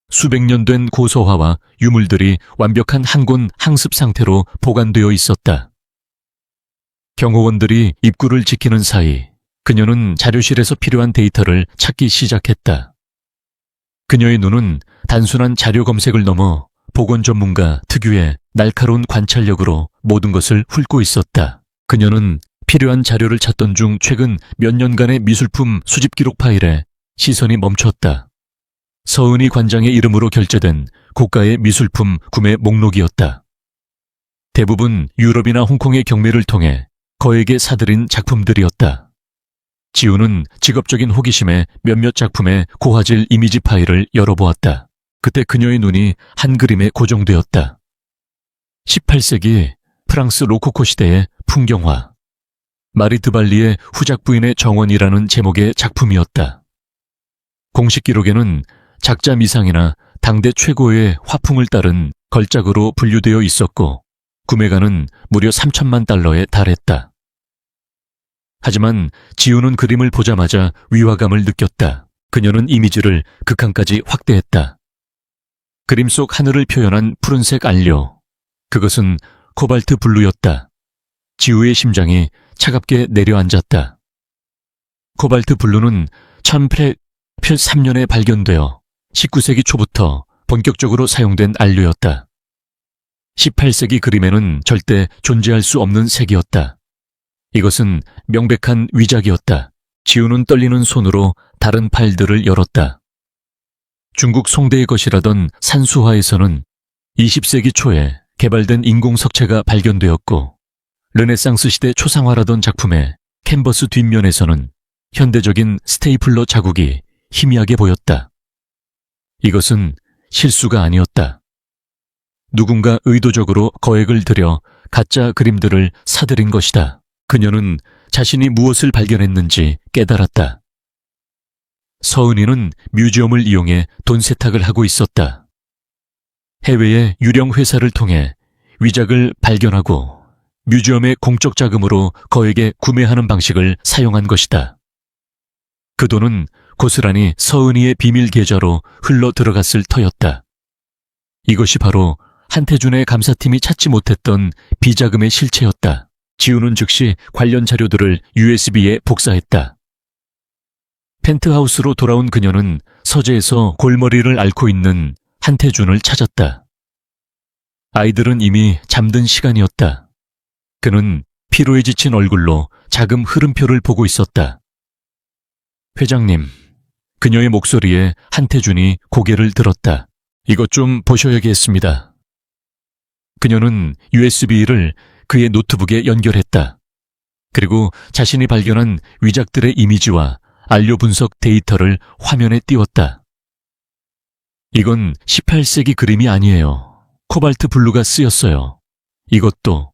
Speaker 1: 수백 년 된 고서화와 유물들이 완벽한 항곤 항습 상태로 보관되어 있었다. 경호원들이 입구를 지키는 사이 그녀는 자료실에서 필요한 데이터를 찾기 시작했다. 그녀의 눈은 단순한 자료 검색을 넘어 보건 전문가 특유의 날카로운 관찰력으로 모든 것을 훑고 있었다. 그녀는 필요한 자료를 찾던 중 최근 몇 년간의 미술품 수집 기록 파일에 시선이 멈췄다. 서은희 관장의 이름으로 결제된 고가의 미술품 구매 목록이었다. 대부분 유럽이나 홍콩의 경매를 통해 거액에 사들인 작품들이었다. 지우는 직업적인 호기심에 몇몇 작품의 고화질 이미지 파일을 열어보았다. 그때 그녀의 눈이 한 그림에 고정되었다. 18세기 프랑스 로코코 시대의 풍경화. 마리 드발리의 후작 부인의 정원이라는 제목의 작품이었다. 공식 기록에는 작자 미상이나 당대 최고의 화풍을 따른 걸작으로 분류되어 있었고 구매가는 무려 3천만 달러에 달했다. 하지만 지우는 그림을 보자마자 위화감을 느꼈다. 그녀는 이미지를 극한까지 확대했다. 그림 속 하늘을 표현한 푸른색 안료. 그것은 코발트 블루였다. 지우의 심장이 차갑게 내려앉았다. 코발트 블루는 1883년에 발견되어 19세기 초부터 본격적으로 사용된 안료였다. 18세기 그림에는 절대 존재할 수 없는 색이었다. 이것은 명백한 위작이었다. 지우는 떨리는 손으로 다른 파일들을 열었다. 중국 송대의 것이라던 산수화에서는 20세기 초에 개발된 인공석체가 발견되었고, 르네상스 시대 초상화라던 작품의 캔버스 뒷면에서는 현대적인 스테이플러 자국이 희미하게 보였다. 이것은 실수가 아니었다. 누군가 의도적으로 거액을 들여 가짜 그림들을 사들인 것이다. 그녀는 자신이 무엇을 발견했는지 깨달았다. 서은이는 뮤지엄을 이용해 돈 세탁을 하고 있었다. 해외의 유령 회사를 통해 위작을 발견하고 뮤지엄의 공적 자금으로 거액에 구매하는 방식을 사용한 것이다. 그 돈은 고스란히 서은이의 비밀 계좌로 흘러 들어갔을 터였다. 이것이 바로 한태준의 감사팀이 찾지 못했던 비자금의 실체였다. 지우는 즉시 관련 자료들을 USB에 복사했다. 펜트하우스로 돌아온 그녀는 서재에서 골머리를 앓고 있는 한태준을 찾았다. 아이들은 이미 잠든 시간이었다. 그는 피로에 지친 얼굴로 자금 흐름표를 보고 있었다. 회장님, 그녀의 목소리에 한태준이 고개를 들었다. 이것 좀 보셔야겠습니다. 그녀는 USB를 그의 노트북에 연결했다. 그리고 자신이 발견한 위작들의 이미지와 안료 분석 데이터를 화면에 띄웠다. 이건 18세기 그림이 아니에요. 코발트 블루가 쓰였어요. 이것도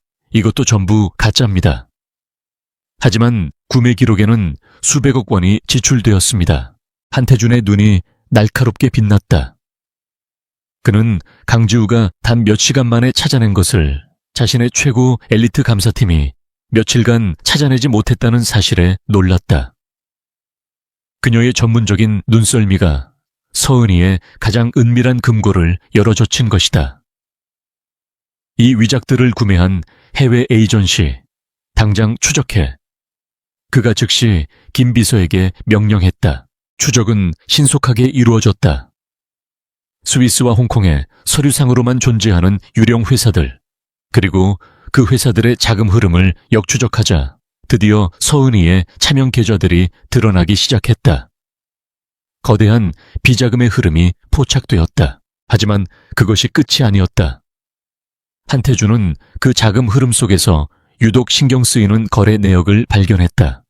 Speaker 1: 전부 가짜입니다. 하지만 구매 기록에는 수백억 원이 지출되었습니다. 한태준의 눈이 날카롭게 빛났다. 그는 강지우가 단 몇 시간 만에 찾아낸 것을 자신의 최고 엘리트 감사팀이 며칠간 찾아내지 못했다는 사실에 놀랐다. 그녀의 전문적인 눈썰미가 서은이의 가장 은밀한 금고를 열어젖힌 것이다. 이 위작들을 구매한 해외 에이전시, 당장 추적해. 그가 즉시 김 비서에게 명령했다. 추적은 신속하게 이루어졌다. 스위스와 홍콩에 서류상으로만 존재하는 유령 회사들, 그리고 그 회사들의 자금 흐름을 역추적하자 드디어 서은이의 차명 계좌들이 드러나기 시작했다. 거대한 비자금의 흐름이 포착되었다. 하지만 그것이 끝이 아니었다. 한태준은 그 자금 흐름 속에서 유독 신경 쓰이는 거래 내역을 발견했다.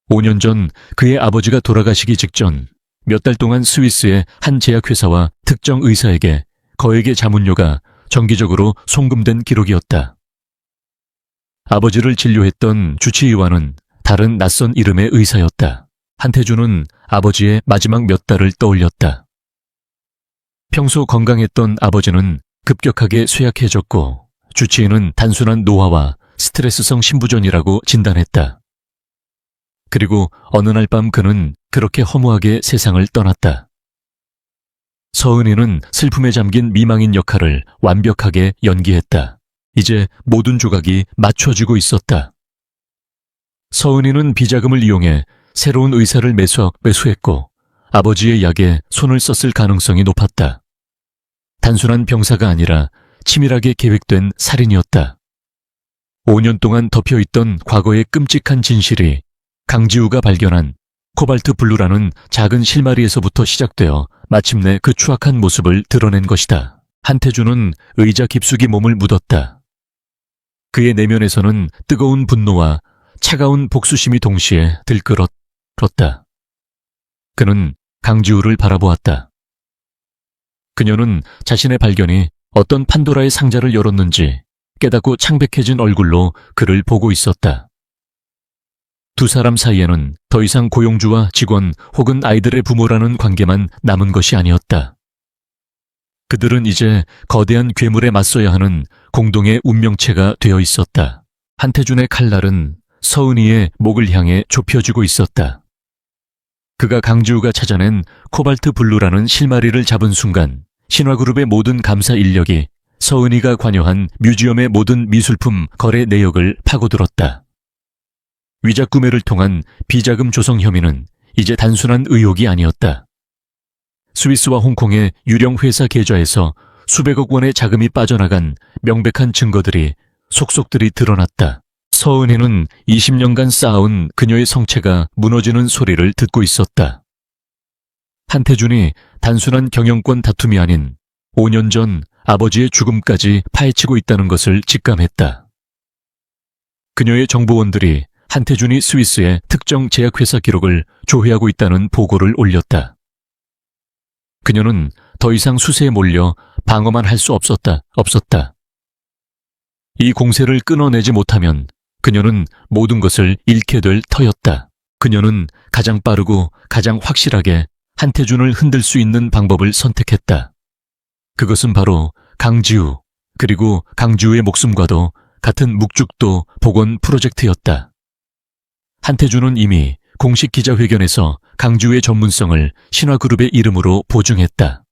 Speaker 1: 5년 전 그의 아버지가 돌아가시기 직전 몇 달 동안 스위스의 한 제약회사와 특정 의사에게 거액의 자문료가 정기적으로 송금된 기록이었다. 아버지를 진료했던 주치의와는 다른 낯선 이름의 의사였다. 한태준은 아버지의 마지막 몇 달을 떠올렸다. 평소 건강했던 아버지는 급격하게 쇠약해졌고 주치의는 단순한 노화와 스트레스성 신부전이라고 진단했다. 그리고 어느 날 밤 그는 그렇게 허무하게 세상을 떠났다. 서은이는 슬픔에 잠긴 미망인 역할을 완벽하게 연기했다. 이제 모든 조각이 맞춰지고 있었다. 서은이는 비자금을 이용해 새로운 의사를 매수했고 아버지의 약에 손을 썼을 가능성이 높았다. 단순한 병사가 아니라 치밀하게 계획된 살인이었다. 5년 동안 덮여있던 과거의 끔찍한 진실이 강지우가 발견한 코발트 블루라는 작은 실마리에서부터 시작되어 마침내 그 추악한 모습을 드러낸 것이다. 한태준은 의자 깊숙이 몸을 묻었다. 그의 내면에서는 뜨거운 분노와 차가운 복수심이 동시에 들끓었다. 그는 강지우를 바라보았다. 그녀는 자신의 발견이 어떤 판도라의 상자를 열었는지 깨닫고 창백해진 얼굴로 그를 보고 있었다. 두 사람 사이에는 더 이상 고용주와 직원 혹은 아이들의 부모라는 관계만 남은 것이 아니었다. 그들은 이제 거대한 괴물에 맞서야 하는 공동의 운명체가 되어 있었다. 한태준의 칼날은 서은이의 목을 향해 좁혀지고 있었다. 그가 강지우가 찾아낸 코발트 블루라는 실마리를 잡은 순간 신화그룹의 모든 감사 인력이 서은이가 관여한 뮤지엄의 모든 미술품 거래 내역을 파고들었다. 위작 구매를 통한 비자금 조성 혐의는 이제 단순한 의혹이 아니었다. 스위스와 홍콩의 유령 회사 계좌에서 수백억 원의 자금이 빠져나간 명백한 증거들이 속속들이 드러났다. 서은이는 20년간 쌓아온 그녀의 성체가 무너지는 소리를 듣고 있었다. 한태준이 단순한 경영권 다툼이 아닌 5년 전 아버지의 죽음까지 파헤치고 있다는 것을 직감했다. 그녀의 정보원들이 한태준이 스위스의 특정 제약회사 기록을 조회하고 있다는 보고를 올렸다. 그녀는 더 이상 수세에 몰려 방어만 할 수 없었다. 이 공세를 끊어내지 못하면 그녀는 모든 것을 잃게 될 터였다. 그녀는 가장 빠르고 가장 확실하게 한태준을 흔들 수 있는 방법을 선택했다. 그것은 바로 강지우, 그리고 강지우의 목숨과도 같은 묵죽도 복원 프로젝트였다. 한태준은 이미 공식 기자회견에서 강지우의 전문성을 신화그룹의 이름으로 보증했다.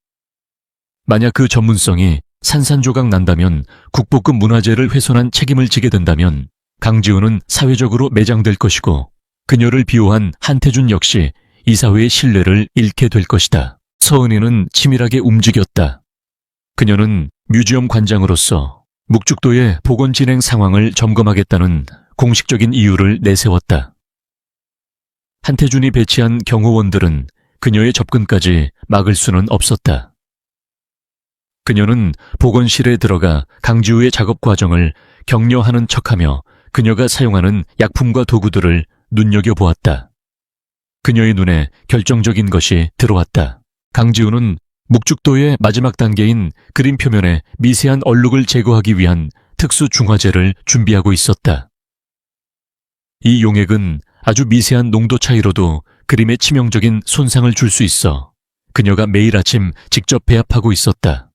Speaker 1: 만약 그 전문성이 산산조각 난다면, 국보급 문화재를 훼손한 책임을 지게 된다면 강지우는 사회적으로 매장될 것이고 그녀를 비호한 한태준 역시 이 사회의 신뢰를 잃게 될 것이다. 서은이는 치밀하게 움직였다. 그녀는 뮤지엄 관장으로서 묵죽도의 복원 진행 상황을 점검하겠다는 공식적인 이유를 내세웠다. 한태준이 배치한 경호원들은 그녀의 접근까지 막을 수는 없었다. 그녀는 복원실에 들어가 강지우의 작업 과정을 격려하는 척하며 그녀가 사용하는 약품과 도구들을 눈여겨보았다. 그녀의 눈에 결정적인 것이 들어왔다. 강지우는 묵죽도의 마지막 단계인 그림 표면의 미세한 얼룩을 제거하기 위한 특수 중화제를 준비하고 있었다. 이 용액은 아주 미세한 농도 차이로도 그림에 치명적인 손상을 줄 수 있어 그녀가 매일 아침 직접 배합하고 있었다.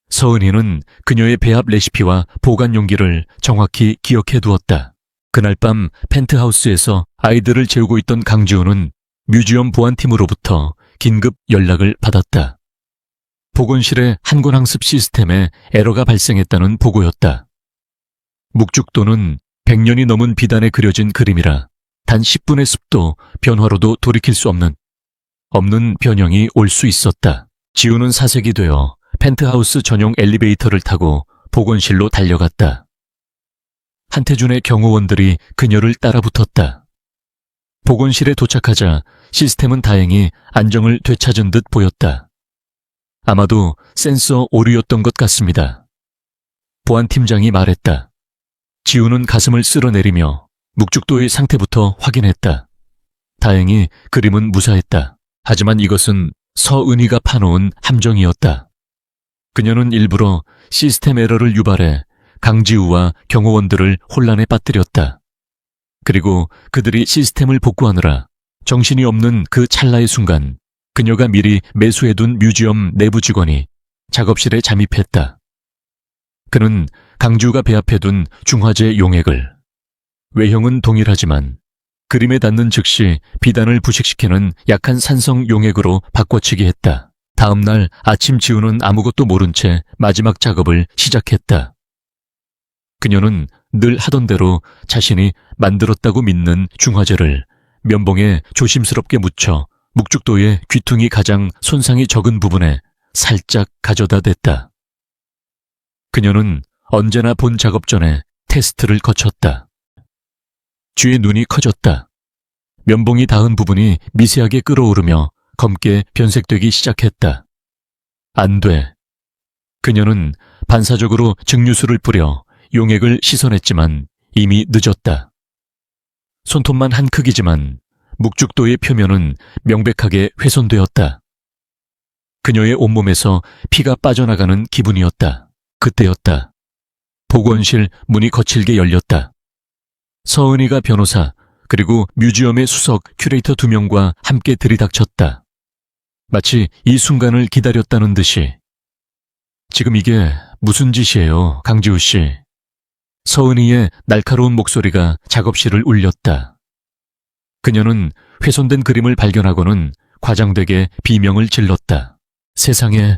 Speaker 1: 서은이는 그녀의 배합 레시피와 보관 용기를 정확히 기억해 두었다. 그날 밤 펜트하우스에서 아이들을 재우고 있던 강지우는 뮤지엄 보안팀으로부터 긴급 연락을 받았다. 복원실의 한권학습 시스템에 에러가 발생했다는 보고였다. 묵죽도는 100년이 넘은 비단에 그려진 그림이라 단 10분의 습도, 변화로도 돌이킬 수 없는 변형이 올 수 있었다. 지우는 사색이 되어 펜트하우스 전용 엘리베이터를 타고 복원실로 달려갔다. 한태준의 경호원들이 그녀를 따라붙었다. 복원실에 도착하자 시스템은 다행히 안정을 되찾은 듯 보였다. 아마도 센서 오류였던 것 같습니다. 보안팀장이 말했다. 지우는 가슴을 쓸어내리며 묵죽도의 상태부터 확인했다. 다행히 그림은 무사했다. 하지만 이것은 서은이가 파놓은 함정이었다. 그녀는 일부러 시스템 에러를 유발해 강지우와 경호원들을 혼란에 빠뜨렸다. 그리고 그들이 시스템을 복구하느라 정신이 없는 그 찰나의 순간 그녀가 미리 매수해둔 뮤지엄 내부 직원이 작업실에 잠입했다. 그는 강지우가 배합해둔 중화제 용액을 외형은 동일하지만 그림에 닿는 즉시 비단을 부식시키는 약한 산성 용액으로 바꿔치기 했다. 다음 날 아침 지우는 아무것도 모른 채 마지막 작업을 시작했다. 그녀는 늘 하던 대로 자신이 만들었다고 믿는 중화제를 면봉에 조심스럽게 묻혀 묵죽도의 귀퉁이 가장 손상이 적은 부분에 살짝 가져다 댔다. 그녀는 언제나 본 작업 전에 테스트를 거쳤다. 쥐의 눈이 커졌다. 면봉이 닿은 부분이 미세하게 끓어오르며 검게 변색되기 시작했다. 안 돼. 그녀는 반사적으로 증류수를 뿌려 용액을 씻어냈지만 이미 늦었다. 손톱만 한 크기지만 묵죽도의 표면은 명백하게 훼손되었다. 그녀의 온몸에서 피가 빠져나가는 기분이었다. 그때였다. 복원실 문이 거칠게 열렸다. 서은이가 변호사 그리고 뮤지엄의 수석 큐레이터 2명과 함께 들이닥쳤다. 마치 이 순간을 기다렸다는 듯이. 지금 이게 무슨 짓이에요, 강지우 씨? 서은이의 날카로운 목소리가 작업실을 울렸다. 그녀는 훼손된 그림을 발견하고는 과장되게 비명을 질렀다. 세상에,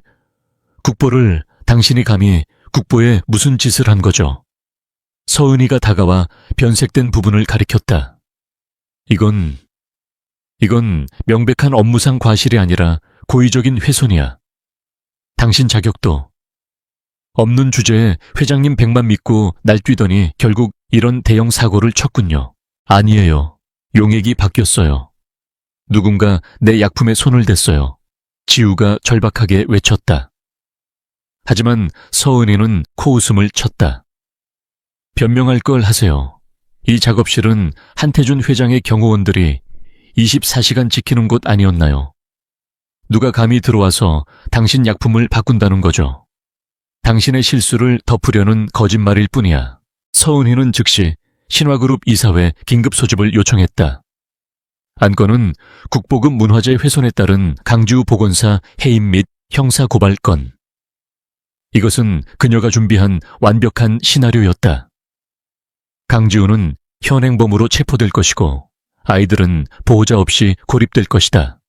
Speaker 1: 국보를 당신이 감히 국보에 무슨 짓을 한 거죠? 서은이가 다가와 변색된 부분을 가리켰다. 이건 명백한 업무상 과실이 아니라 고의적인 훼손이야. 당신 자격도 없는 주제에 회장님 백만 믿고 날뛰더니 결국 이런 대형 사고를 쳤군요. 아니에요. 용액이 바뀌었어요. 누군가 내 약품에 손을 댔어요. 지우가 절박하게 외쳤다. 하지만 서은이는 코웃음을 쳤다. 변명할 걸 하세요. 이 작업실은 한태준 회장의 경호원들이 24시간 지키는 곳 아니었나요? 누가 감히 들어와서 당신 약품을 바꾼다는 거죠. 당신의 실수를 덮으려는 거짓말일 뿐이야. 서은희는 즉시 신화그룹 이사회 긴급 소집을 요청했다. 안건은 국보급 문화재 훼손에 따른 강지우 보건사 해임 및 형사 고발 건. 이것은 그녀가 준비한 완벽한 시나리오였다. 강지우는 현행범으로 체포될 것이고 아이들은 보호자 없이 고립될 것이다.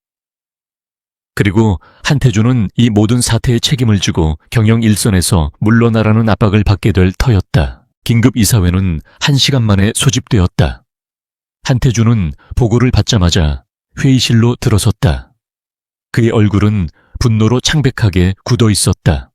Speaker 1: 그리고 한태준은 이 모든 사태의 책임을 지고 경영 일선에서 물러나라는 압박을 받게 될 터였다. 긴급 이사회는 1시간 만에 소집되었다. 한태준은 보고를 받자마자 회의실로 들어섰다. 그의 얼굴은 분노로 창백하게 굳어 있었다.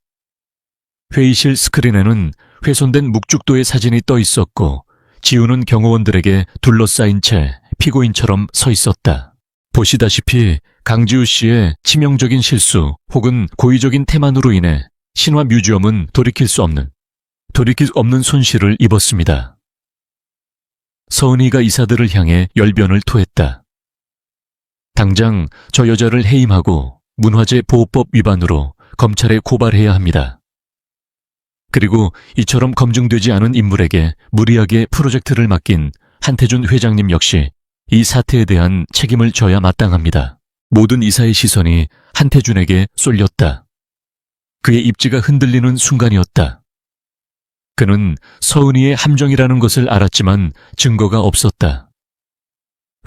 Speaker 1: 회의실 스크린에는 훼손된 묵죽도의 사진이 떠 있었고 지우는 경호원들에게 둘러싸인 채 피고인처럼 서 있었다. 보시다시피 강지우 씨의 치명적인 실수 혹은 고의적인 태만으로 인해 신화 뮤지엄은 돌이킬 수 없는 손실을 입었습니다. 서은이가 이사들을 향해 열변을 토했다. 당장 저 여자를 해임하고 문화재 보호법 위반으로 검찰에 고발해야 합니다. 그리고 이처럼 검증되지 않은 인물에게 무리하게 프로젝트를 맡긴 한태준 회장님 역시 이 사태에 대한 책임을 져야 마땅합니다. 모든 이사의 시선이 한태준에게 쏠렸다. 그의 입지가 흔들리는 순간이었다. 그는 서은이의 함정이라는 것을 알았지만 증거가 없었다.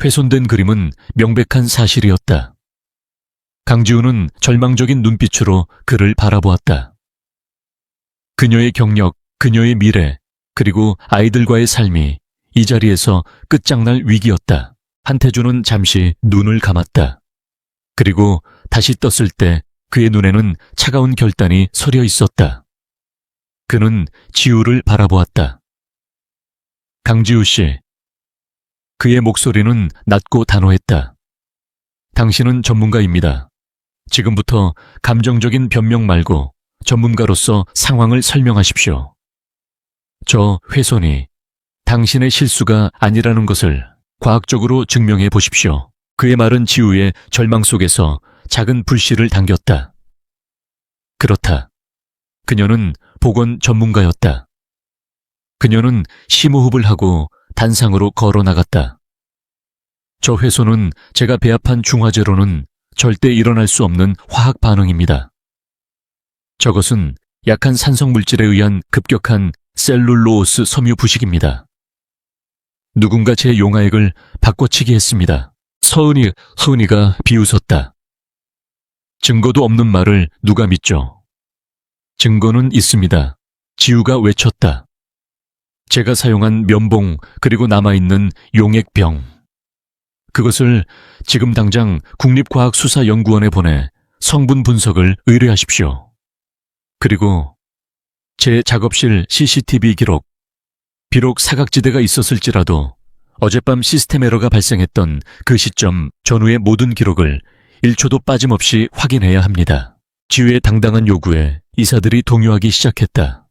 Speaker 1: 훼손된 그림은 명백한 사실이었다. 강지우는 절망적인 눈빛으로 그를 바라보았다. 그녀의 경력, 그녀의 미래, 그리고 아이들과의 삶이 이 자리에서 끝장날 위기였다. 한태준은 잠시 눈을 감았다. 그리고 다시 떴을 때 그의 눈에는 차가운 결단이 서려 있었다. 그는 지우를 바라보았다. 강지우 씨. 그의 목소리는 낮고 단호했다. 당신은 전문가입니다. 지금부터 감정적인 변명 말고 전문가로서 상황을 설명하십시오. 저 훼손이 당신의 실수가 아니라는 것을 과학적으로 증명해 보십시오. 그의 말은 지우의 절망 속에서 작은 불씨를 당겼다. 그렇다. 그녀는 보건 전문가였다. 그녀는 심호흡을 하고 단상으로 걸어 나갔다. 저 훼손은 제가 배합한 중화제로는 절대 일어날 수 없는 화학 반응입니다. 저것은 약한 산성 물질에 의한 급격한 셀룰로오스 섬유 부식입니다. 누군가 제 용화액을 바꿔치기 했습니다. 서은이가 비웃었다. 증거도 없는 말을 누가 믿죠? 증거는 있습니다. 지우가 외쳤다. 제가 사용한 면봉 그리고 남아있는 용액병. 그것을 지금 당장 국립과학수사연구원에 보내 성분 분석을 의뢰하십시오. 그리고 제 작업실 CCTV 기록. 비록 사각지대가 있었을지라도 어젯밤 시스템 에러가 발생했던 그 시점 전후의 모든 기록을 1초도 빠짐없이 확인해야 합니다. 지우의 당당한 요구에 이사들이 동요하기 시작했다.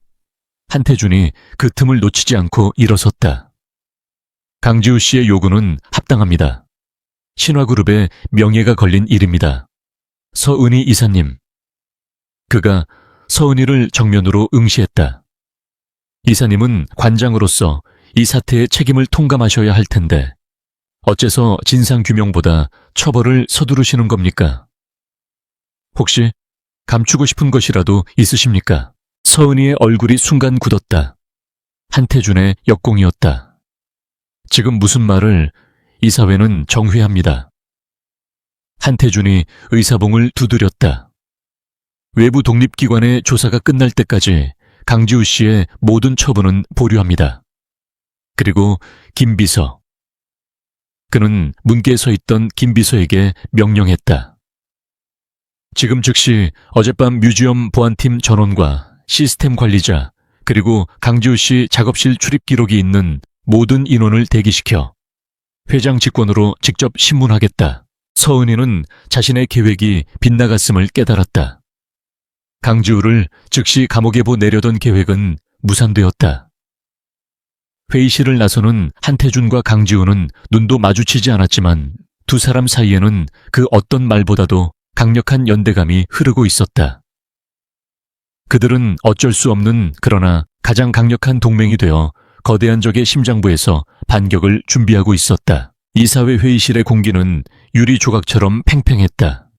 Speaker 1: 한태준이 그 틈을 놓치지 않고 일어섰다. 강지우 씨의 요구는 합당합니다. 신화그룹의 명예가 걸린 일입니다. 서은희 이사님. 그가 서은희를 정면으로 응시했다. 이사님은 관장으로서 이 사태의 책임을 통감하셔야 할 텐데 어째서 진상규명보다 처벌을 서두르시는 겁니까? 혹시 감추고 싶은 것이라도 있으십니까? 서은희의 얼굴이 순간 굳었다. 한태준의 역공이었다. 지금 무슨 말을 이사회는 정회합니다. 한태준이 의사봉을 두드렸다. 외부 독립기관의 조사가 끝날 때까지 강지우 씨의 모든 처분은 보류합니다. 그리고 김비서. 그는 문께에 서 있던 김비서에게 명령했다. 지금 즉시 어젯밤 뮤지엄 보안팀 전원과 시스템 관리자 그리고 강지우 씨 작업실 출입 기록이 있는 모든 인원을 대기시켜 회장 직권으로 직접 신문하겠다. 서은이는 자신의 계획이 빗나갔음을 깨달았다. 강지우를 즉시 감옥에 보내려던 계획은 무산되었다. 회의실을 나서는 한태준과 강지우는 눈도 마주치지 않았지만 두 사람 사이에는 그 어떤 말보다도 강력한 연대감이 흐르고 있었다. 그들은 어쩔 수 없는 그러나 가장 강력한 동맹이 되어 거대한 적의 심장부에서 반격을 준비하고 있었다. 이사회 회의실의 공기는 유리 조각처럼 팽팽했다.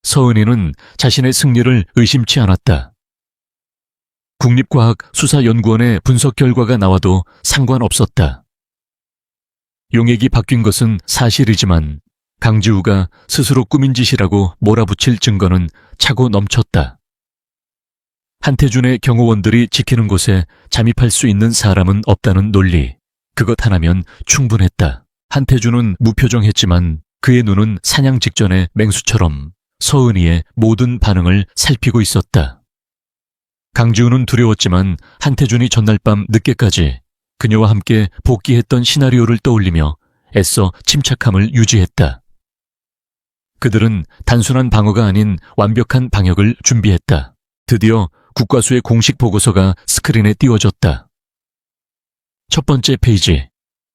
Speaker 1: 서은이는 자신의 승리를 의심치 않았다. 국립과학수사연구원의 분석 결과가 나와도 상관없었다. 용액이 바뀐 것은 사실이지만 강지우가 스스로 꾸민 짓이라고 몰아붙일 증거는 차고 넘쳤다. 한태준의 경호원들이 지키는 곳에 잠입할 수 있는 사람은 없다는 논리, 그것 하나면 충분했다. 한태준은 무표정했지만 그의 눈은 사냥 직전의 맹수처럼 서은이의 모든 반응을 살피고 있었다. 강지우는 두려웠지만 한태준이 전날 밤 늦게까지 그녀와 함께 복귀했던 시나리오를 떠올리며 애써 침착함을 유지했다. 그들은 단순한 방어가 아닌 완벽한 방역을 준비했다. 드디어 국과수의 공식 보고서가 스크린에 띄워졌다. 첫 번째 페이지.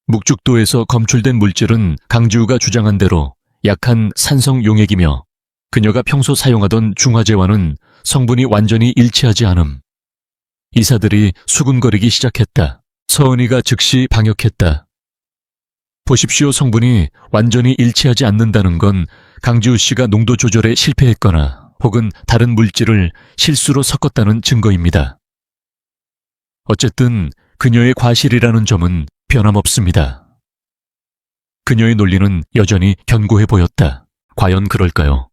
Speaker 1: 묵죽도에서 검출된 물질은 강지우가 주장한 대로 약한 산성 용액이며 그녀가 평소 사용하던 중화제와는 성분이 완전히 일치하지 않음. 이사들이 수군거리기 시작했다. 서은이가 즉시 방역했다. 보십시오, 성분이 완전히 일치하지 않는다는 건 강지우 씨가 농도 조절에 실패했거나 혹은 다른 물질을 실수로 섞었다는 증거입니다. 어쨌든 그녀의 과실이라는 점은 변함없습니다. 그녀의 논리는 여전히 견고해 보였다. 과연 그럴까요?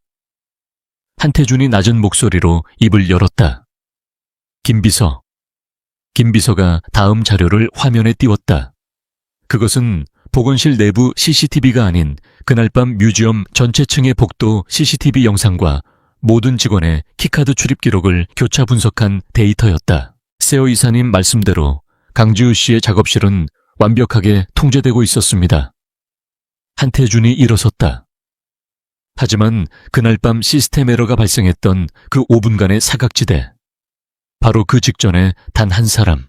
Speaker 1: 한태준이 낮은 목소리로 입을 열었다. 김비서. 김비서가 다음 자료를 화면에 띄웠다. 그것은 보건실 내부 CCTV가 아닌 그날 밤 뮤지엄 전체 층의 복도 CCTV 영상과 모든 직원의 키카드 출입 기록을 교차 분석한 데이터였다. 세어 이사님 말씀대로 강지우 씨의 작업실은 완벽하게 통제되고 있었습니다. 한태준이 일어섰다. 하지만 그날 밤 시스템 에러가 발생했던 그 5분간의 사각지대. 바로 그 직전에 단 한 사람.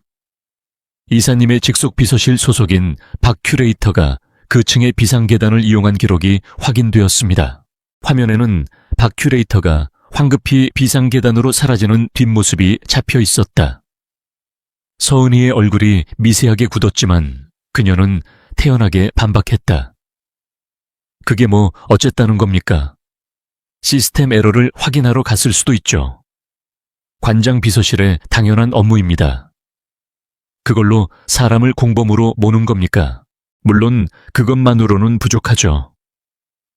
Speaker 1: 이사님의 직속 비서실 소속인 박 큐레이터가 그 층의 비상계단을 이용한 기록이 확인되었습니다. 화면에는 박 큐레이터가 황급히 비상계단으로 사라지는 뒷모습이 잡혀 있었다. 서은이의 얼굴이 미세하게 굳었지만 그녀는 태연하게 반박했다. 그게 뭐 어쨌다는 겁니까? 시스템 에러를 확인하러 갔을 수도 있죠. 관장 비서실의 당연한 업무입니다. 그걸로 사람을 공범으로 모는 겁니까? 물론 그것만으로는 부족하죠.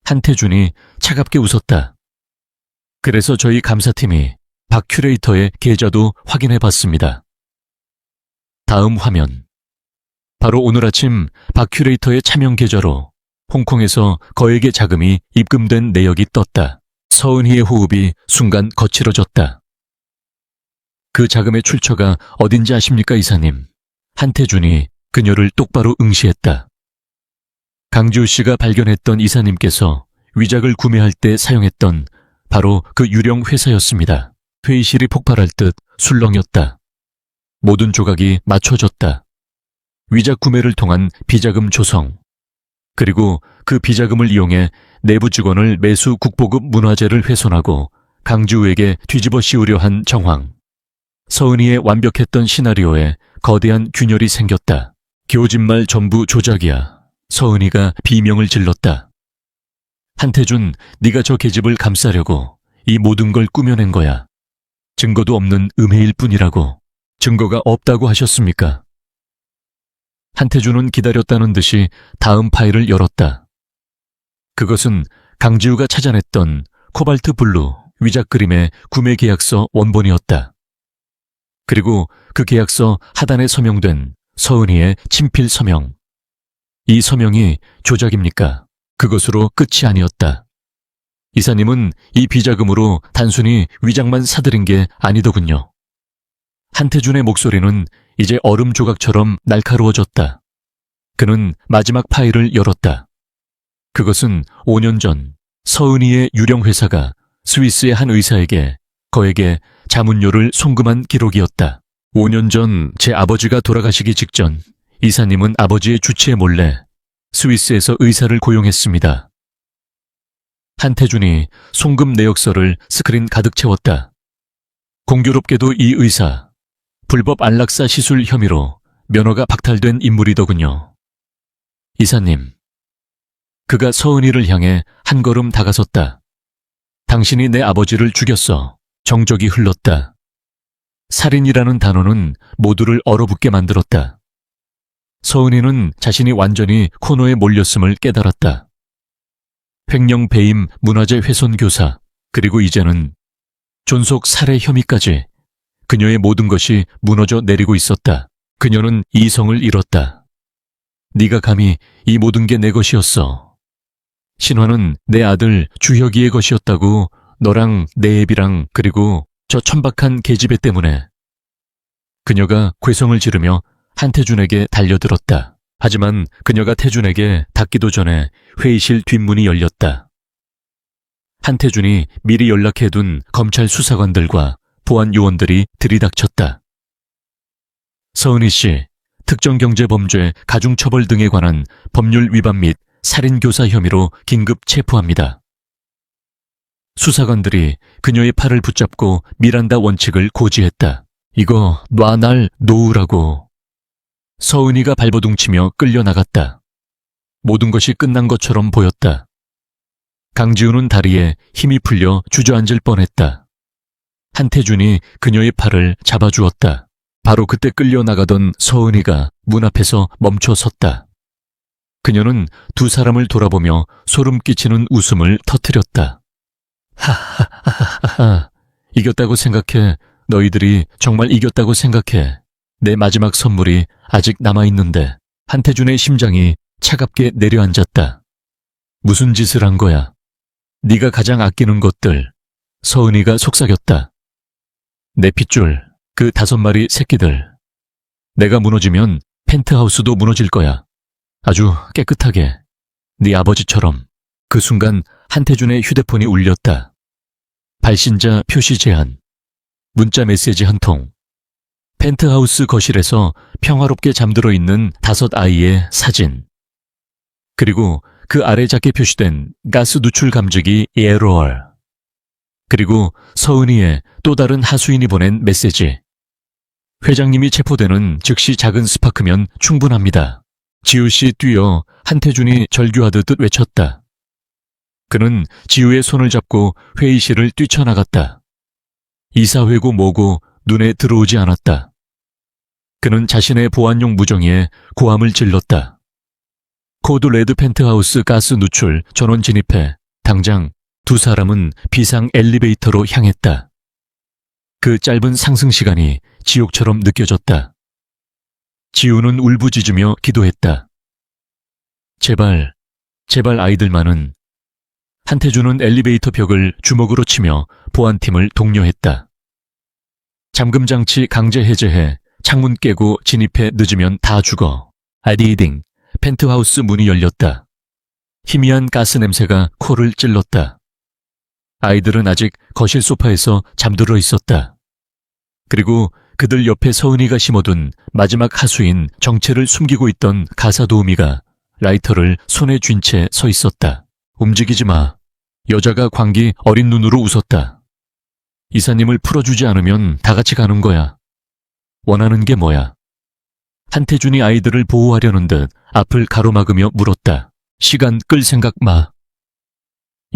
Speaker 1: 한태준이 차갑게 웃었다. 그래서 저희 감사팀이 박 큐레이터의 계좌도 확인해 봤습니다. 다음 화면. 바로 오늘 아침 박 큐레이터의 차명 계좌로 홍콩에서 거액의 자금이 입금된 내역이 떴다. 서은희의 호흡이 순간 거칠어졌다. 그 자금의 출처가 어딘지 아십니까, 이사님? 한태준이 그녀를 똑바로 응시했다. 강지우 씨가 발견했던 이사님께서 위작을 구매할 때 사용했던 바로 그 유령 회사였습니다. 회의실이 폭발할 듯 술렁였다. 모든 조각이 맞춰졌다. 위작 구매를 통한 비자금 조성, 그리고 그 비자금을 이용해 내부 직원을 매수 국보급 문화재를 훼손하고 강지우에게 뒤집어 씌우려 한 정황. 서은이의 완벽했던 시나리오에 거대한 균열이 생겼다. 교진말 전부 조작이야. 서은이가 비명을 질렀다. 한태준, 네가 저 계집을 감싸려고 이 모든 걸 꾸며낸 거야. 증거도 없는 음해일 뿐이라고. 증거가 없다고 하셨습니까? 한태준은 기다렸다는 듯이 다음 파일을 열었다. 그것은 강지우가 찾아냈던 코발트 블루 위작 그림의 구매 계약서 원본이었다. 그리고 그 계약서 하단에 서명된 서은이의 친필 서명. 이 서명이 조작입니까? 그것으로 끝이 아니었다. 이사님은 이 비자금으로 단순히 위장만 사들인 게 아니더군요. 한태준의 목소리는 이제 얼음 조각처럼 날카로워졌다. 그는 마지막 파일을 열었다. 그것은 5년 전 서은이의 유령 회사가 스위스의 한 의사에게 거액의 자문료를 송금한 기록이었다. 5년 전 제 아버지가 돌아가시기 직전 이사님은 아버지의 주치에 몰래 스위스에서 의사를 고용했습니다. 한태준이 송금 내역서를 스크린 가득 채웠다. 공교롭게도 이 의사, 불법 안락사 시술 혐의로 면허가 박탈된 인물이더군요. 이사님, 그가 서은이를 향해 한 걸음 다가섰다. 당신이 내 아버지를 죽였어. 정적이 흘렀다. 살인이라는 단어는 모두를 얼어붙게 만들었다. 서은이는 자신이 완전히 코너에 몰렸음을 깨달았다. 횡령 배임 문화재 훼손 교사, 그리고 이제는 존속 살해 혐의까지 그녀의 모든 것이 무너져 내리고 있었다. 그녀는 이성을 잃었다. 네가 감히 이 모든 게 내 것이었어. 신화는 내 아들 주혁이의 것이었다고 너랑 내 애비랑 그리고 저 천박한 계집애 때문에. 그녀가 괴성을 지르며 한태준에게 달려들었다. 하지만 그녀가 태준에게 닿기도 전에 회의실 뒷문이 열렸다. 한태준이 미리 연락해둔 검찰 수사관들과 보안 요원들이 들이닥쳤다. 서은희 씨, 특정경제범죄, 가중처벌 등에 관한 법률 위반 및 살인교사 혐의로 긴급 체포합니다. 수사관들이 그녀의 팔을 붙잡고 미란다 원칙을 고지했다. 이거 놔 날 놓으라고. 서은이가 발버둥치며 끌려나갔다. 모든 것이 끝난 것처럼 보였다. 강지훈은 다리에 힘이 풀려 주저앉을 뻔했다. 한태준이 그녀의 팔을 잡아주었다. 바로 그때 끌려나가던 서은이가 문 앞에서 멈춰 섰다. 그녀는 두 사람을 돌아보며 소름 끼치는 웃음을 터뜨렸다. 하하하하하. 이겼다고 생각해. 너희들이 정말 이겼다고 생각해. 내 마지막 선물이 아직 남아있는데. 한태준의 심장이 차갑게 내려앉았다. 무슨 짓을 한 거야? 네가 가장 아끼는 것들. 서은이가 속삭였다. 내 핏줄, 그 5마리 새끼들. 내가 무너지면 펜트하우스도 무너질 거야. 아주 깨끗하게. 네 아버지처럼. 그 순간 한태준의 휴대폰이 울렸다. 발신자 표시 제한. 문자 메시지 한 통. 펜트하우스 거실에서 평화롭게 잠들어 있는 5아이의 사진. 그리고 그 아래 작게 표시된 가스 누출 감지기 에러얼. 그리고 서은이의 또 다른 하수인이 보낸 메시지. 회장님이 체포되는 즉시 작은 스파크면 충분합니다. 지우씨 뛰어. 한태준이 절규하듯 외쳤다. 그는 지우의 손을 잡고 회의실을 뛰쳐나갔다. 이사회고 뭐고 눈에 들어오지 않았다. 그는 자신의 보안용 무정이에 고함을 질렀다. 코드 레드 펜트하우스 가스 누출 전원 진입해. 당장 두 사람은 비상 엘리베이터로 향했다. 그 짧은 상승 시간이 지옥처럼 느껴졌다. 지우는 울부짖으며 기도했다. 제발, 제발 아이들만은. 한태준은 엘리베이터 벽을 주먹으로 치며 보안팀을 독려했다. 잠금장치 강제 해제해. 창문 깨고 진입해. 늦으면 다 죽어. 아디딩. 펜트하우스 문이 열렸다. 희미한 가스 냄새가 코를 찔렀다. 아이들은 아직 거실 소파에서 잠들어 있었다. 그리고 그들 옆에 서은이가 심어둔 마지막 하수인 정체를 숨기고 있던 가사 도우미가 라이터를 손에 쥔 채 서 있었다. 움직이지 마. 여자가 광기 어린 눈으로 웃었다. 이사님을 풀어주지 않으면 다 같이 가는 거야. 원하는 게 뭐야? 한태준이 아이들을 보호하려는 듯 앞을 가로막으며 물었다. 시간 끌 생각 마.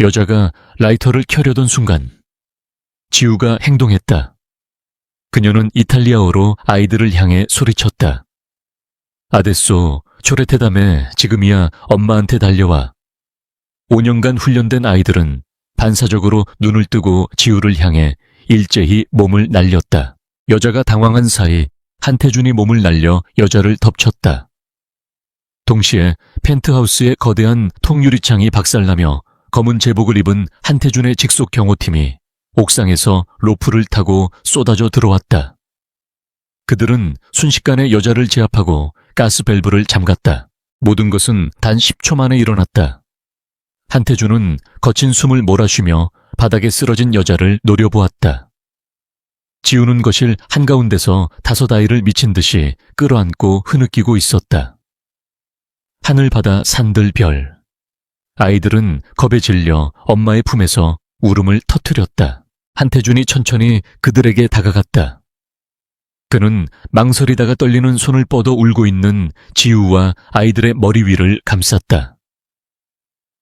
Speaker 1: 여자가 라이터를 켜려던 순간 지우가 행동했다. 그녀는 이탈리아어로 아이들을 향해 소리쳤다. 아데쏘, 초레테담에 지금이야 엄마한테 달려와. 5년간 훈련된 아이들은 반사적으로 눈을 뜨고 지우를 향해 일제히 몸을 날렸다. 여자가 당황한 사이 한태준이 몸을 날려 여자를 덮쳤다. 동시에 펜트하우스의 거대한 통유리창이 박살나며 검은 제복을 입은 한태준의 직속 경호팀이 옥상에서 로프를 타고 쏟아져 들어왔다. 그들은 순식간에 여자를 제압하고 가스 밸브를 잠갔다. 모든 것은 단 10초 만에 일어났다. 한태준은 거친 숨을 몰아쉬며 바닥에 쓰러진 여자를 노려보았다. 지우는 거실 한가운데서 5아이를 미친 듯이 끌어안고 흐느끼고 있었다. 하늘, 바다, 산들, 별. 아이들은 겁에 질려 엄마의 품에서 울음을 터뜨렸다. 한태준이 천천히 그들에게 다가갔다. 그는 망설이다가 떨리는 손을 뻗어 울고 있는 지우와 아이들의 머리 위를 감쌌다.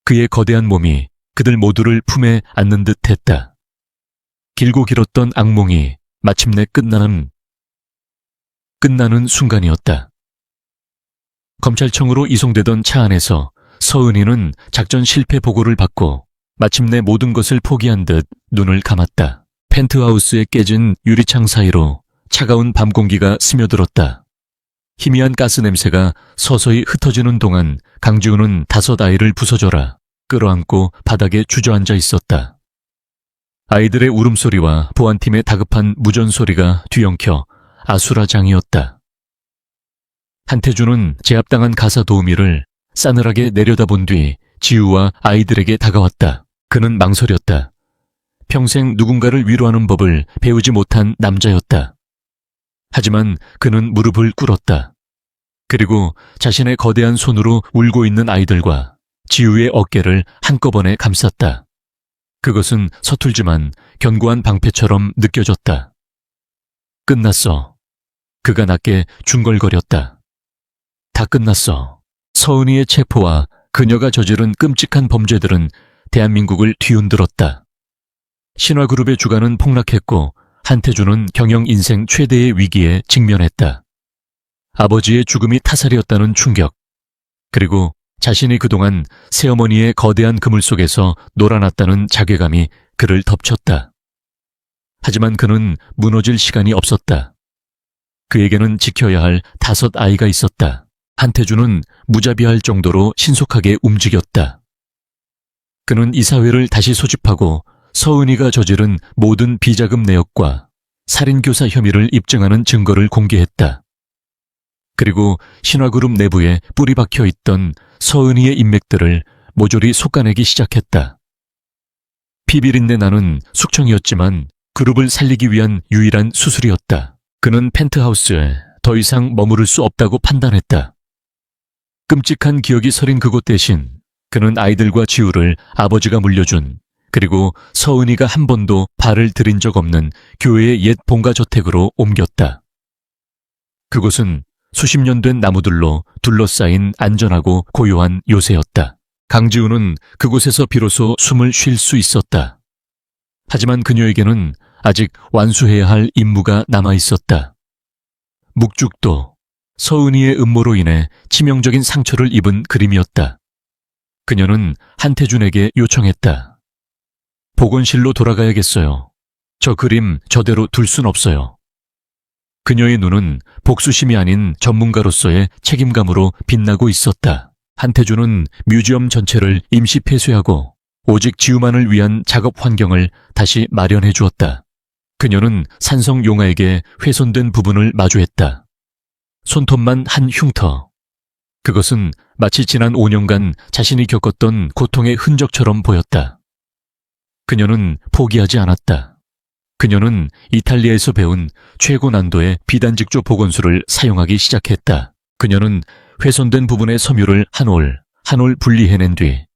Speaker 1: 그의 거대한 몸이 그들 모두를 품에 안는 듯 했다. 길고 길었던 악몽이 마침내 끝나는 순간이었다. 검찰청으로 이송되던 차 안에서 서은이는 작전 실패 보고를 받고 마침내 모든 것을 포기한 듯 눈을 감았다. 펜트하우스에 깨진 유리창 사이로 차가운 밤 공기가 스며들었다. 희미한 가스 냄새가 서서히 흩어지는 동안 강지우는 5아이를 부서져라 끌어안고 바닥에 주저앉아 있었다. 아이들의 울음소리와 보안팀의 다급한 무전소리가 뒤엉켜 아수라장이었다. 한태준은 제압당한 가사 도우미를 싸늘하게 내려다본 뒤 지우와 아이들에게 다가왔다. 그는 망설였다. 평생 누군가를 위로하는 법을 배우지 못한 남자였다. 하지만 그는 무릎을 꿇었다. 그리고 자신의 거대한 손으로 울고 있는 아이들과 지우의 어깨를 한꺼번에 감쌌다. 그것은 서툴지만 견고한 방패처럼 느껴졌다. 끝났어. 그가 낮게 중걸거렸다. 다 끝났어. 서은이의 체포와 그녀가 저지른 끔찍한 범죄들은 대한민국을 뒤흔들었다. 신화그룹의 주가는 폭락했고 한태준은 경영 인생 최대의 위기에 직면했다. 아버지의 죽음이 타살이었다는 충격, 그리고 자신이 그동안 새어머니의 거대한 그물 속에서 놀아났다는 자괴감이 그를 덮쳤다. 하지만 그는 무너질 시간이 없었다. 그에게는 지켜야 할 5아이가 있었다. 한태준은 무자비할 정도로 신속하게 움직였다. 그는 이사회를 다시 소집하고 서은이가 저지른 모든 비자금 내역과 살인교사 혐의를 입증하는 증거를 공개했다. 그리고 신화그룹 내부에 뿌리 박혀 있던 서은이의 인맥들을 모조리 솎아내기 시작했다. 피비린내 나는 숙청이었지만 그룹을 살리기 위한 유일한 수술이었다. 그는 펜트하우스에 더 이상 머무를 수 없다고 판단했다. 끔찍한 기억이 서린 그곳 대신 그는 아이들과 지우를 아버지가 물려준, 그리고 서은이가 한 번도 발을 들인 적 없는 교회의 옛 본가 저택으로 옮겼다. 그곳은 수십 년 된 나무들로 둘러싸인 안전하고 고요한 요새였다. 강지우는 그곳에서 비로소 숨을 쉴 수 있었다. 하지만 그녀에게는 아직 완수해야 할 임무가 남아 있었다. 묵죽도 서은이의 음모로 인해 치명적인 상처를 입은 그림이었다. 그녀는 한태준에게 요청했다. 보건실로 돌아가야겠어요. 저 그림 저대로 둘 순 없어요. 그녀의 눈은 복수심이 아닌 전문가로서의 책임감으로 빛나고 있었다. 한태준은 뮤지엄 전체를 임시 폐쇄하고 오직 지우만을 위한 작업 환경을 다시 마련해 주었다. 그녀는 산성 용화에게 훼손된 부분을 마주했다. 손톱만 한 흉터. 그것은 마치 지난 5년간 자신이 겪었던 고통의 흔적처럼 보였다. 그녀는 포기하지 않았다. 그녀는 이탈리아에서 배운 최고 난도의 비단직조 복원술을 사용하기 시작했다. 그녀는 훼손된 부분의 섬유를 한 올 분리해낸 뒤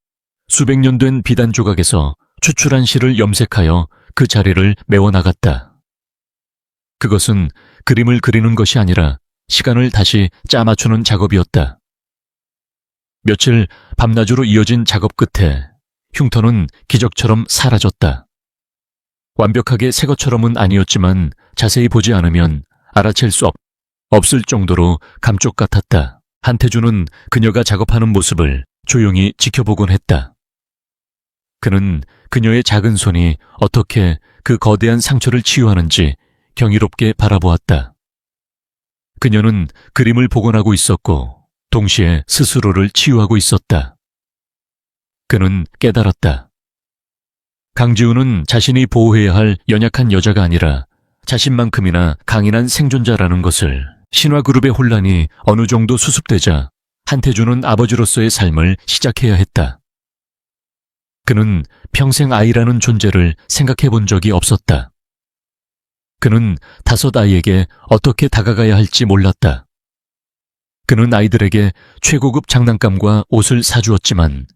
Speaker 1: 수백 년 된 비단 조각에서 추출한 실을 염색하여 그 자리를 메워나갔다. 그것은 그림을 그리는 것이 아니라 시간을 다시 짜맞추는 작업이었다. 며칠 밤낮으로 이어진 작업 끝에 흉터는 기적처럼 사라졌다. 완벽하게 새 것처럼은 아니었지만 자세히 보지 않으면 알아챌 수 없을 정도로 감쪽 같았다. 한태준은 그녀가 작업하는 모습을 조용히 지켜보곤 했다. 그는 그녀의 작은 손이 어떻게 그 거대한 상처를 치유하는지 경이롭게 바라보았다. 그녀는 그림을 복원하고 있었고 동시에 스스로를 치유하고 있었다. 그는 깨달았다. 강지우는 자신이 보호해야 할 연약한 여자가 아니라 자신만큼이나 강인한 생존자라는 것을. 신화그룹의 혼란이 어느 정도 수습되자 한태준은 아버지로서의 삶을 시작해야 했다. 그는 평생 아이라는 존재를 생각해 본 적이 없었다. 그는 5 아이에게 어떻게 다가가야 할지 몰랐다. 그는 아이들에게 최고급 장난감과 옷을 사주었지만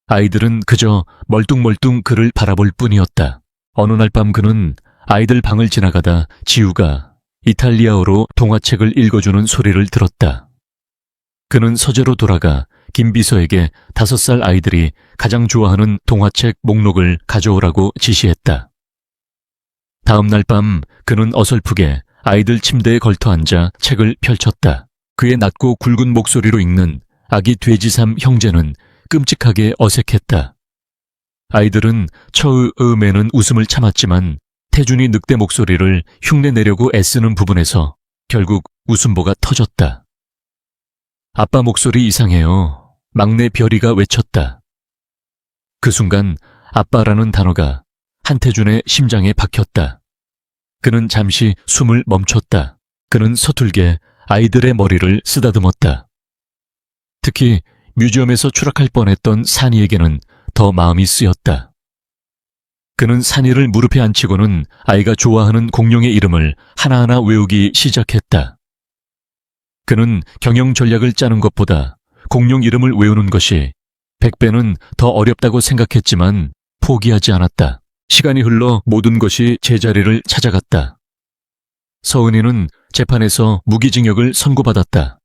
Speaker 1: 아이들은 그저 멀뚱멀뚱 그를 바라볼 뿐이었다. 어느 날 밤 그는 아이들 방을 지나가다 지우가 이탈리아어로 동화책을 읽어주는 소리를 들었다. 그는 서재로 돌아가 김 비서에게 5살 아이들이 가장 좋아하는 동화책 목록을 가져오라고 지시했다. 다음 날 밤 그는 어설프게 아이들 침대에 걸터 앉아 책을 펼쳤다. 그의 낮고 굵은 목소리로 읽는 아기 돼지삼 형제는 끔찍하게 어색했다. 아이들은 처음에는 웃음을 참았지만 태준이 늑대 목소리를 흉내내려고 애쓰는 부분에서 결국 웃음보가 터졌다. 아빠 목소리 이상해요. 막내 별이가 외쳤다. 그 순간 아빠라는 단어가 한태준의 심장에 박혔다. 그는 잠시 숨을 멈췄다. 그는 서툴게 아이들의 머리를 쓰다듬었다. 특히 뮤지엄에서 추락할 뻔했던 산이에게는 더 마음이 쓰였다. 그는 산이를 무릎에 앉히고는 아이가 좋아하는 공룡의 이름을 하나하나 외우기 시작했다. 그는 경영 전략을 짜는 것보다 공룡 이름을 외우는 것이 100배는 더 어렵다고 생각했지만 포기하지 않았다. 시간이 흘러 모든 것이 제자리를 찾아갔다. 서은이는 재판에서 무기징역을 선고받았다.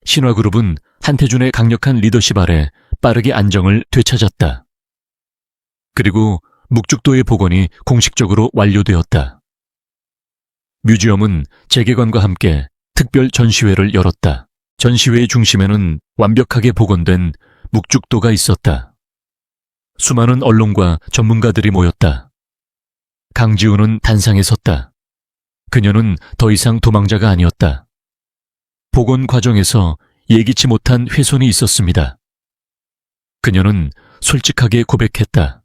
Speaker 1: 신화그룹은 한태준의 강력한 리더십 아래 빠르게 안정을 되찾았다. 그리고 묵죽도의 복원이 공식적으로 완료되었다. 뮤지엄은 재개관과 함께 특별 전시회를 열었다. 전시회의 중심에는 완벽하게 복원된 묵죽도가 있었다. 수많은 언론과 전문가들이 모였다. 강지우는 단상에 섰다. 그녀는 더 이상 도망자가 아니었다. 복원 과정에서 예기치 못한 훼손이 있었습니다. 그녀는 솔직하게 고백했다.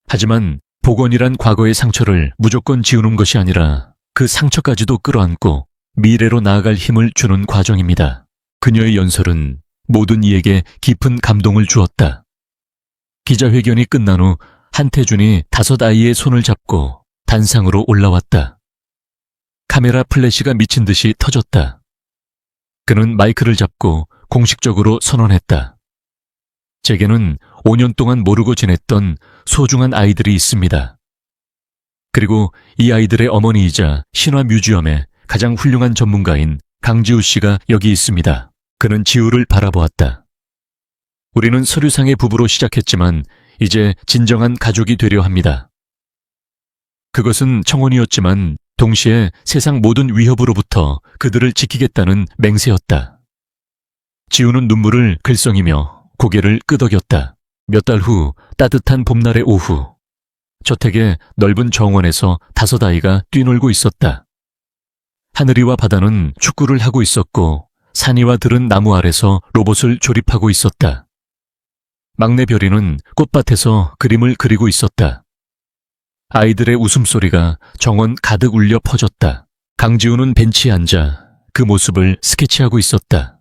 Speaker 1: 하지만 복원이란 과거의 상처를 무조건 지우는 것이 아니라 그 상처까지도 끌어안고 미래로 나아갈 힘을 주는 과정입니다. 그녀의 연설은 모든 이에게 깊은 감동을 주었다. 기자회견이 끝난 후 한태준이 5 아이의 손을 잡고 단상으로 올라왔다. 카메라 플래시가 미친 듯이 터졌다. 그는 마이크를 잡고 공식적으로 선언했다. 제게는 5년 동안 모르고 지냈던 소중한 아이들이 있습니다. 그리고 이 아이들의 어머니이자 신화뮤지엄의 가장 훌륭한 전문가인 강지우 씨가 여기 있습니다. 그는 지우를 바라보았다. 우리는 서류상의 부부로 시작했지만 이제 진정한 가족이 되려 합니다. 그것은 청혼이었지만 동시에 세상 모든 위협으로부터 그들을 지키겠다는 맹세였다. 지우는 눈물을 글썽이며 고개를 끄덕였다. 몇 달 후 따뜻한 봄날의 오후, 저택의 넓은 정원에서 5 아이가 뛰놀고 있었다. 하늘이와 바다는 축구를 하고 있었고 산이와 들은 나무 아래서 로봇을 조립하고 있었다. 막내 별이는 꽃밭에서 그림을 그리고 있었다. 아이들의 웃음소리가 정원 가득 울려 퍼졌다. 강지우는 벤치에 앉아 그 모습을 스케치하고 있었다.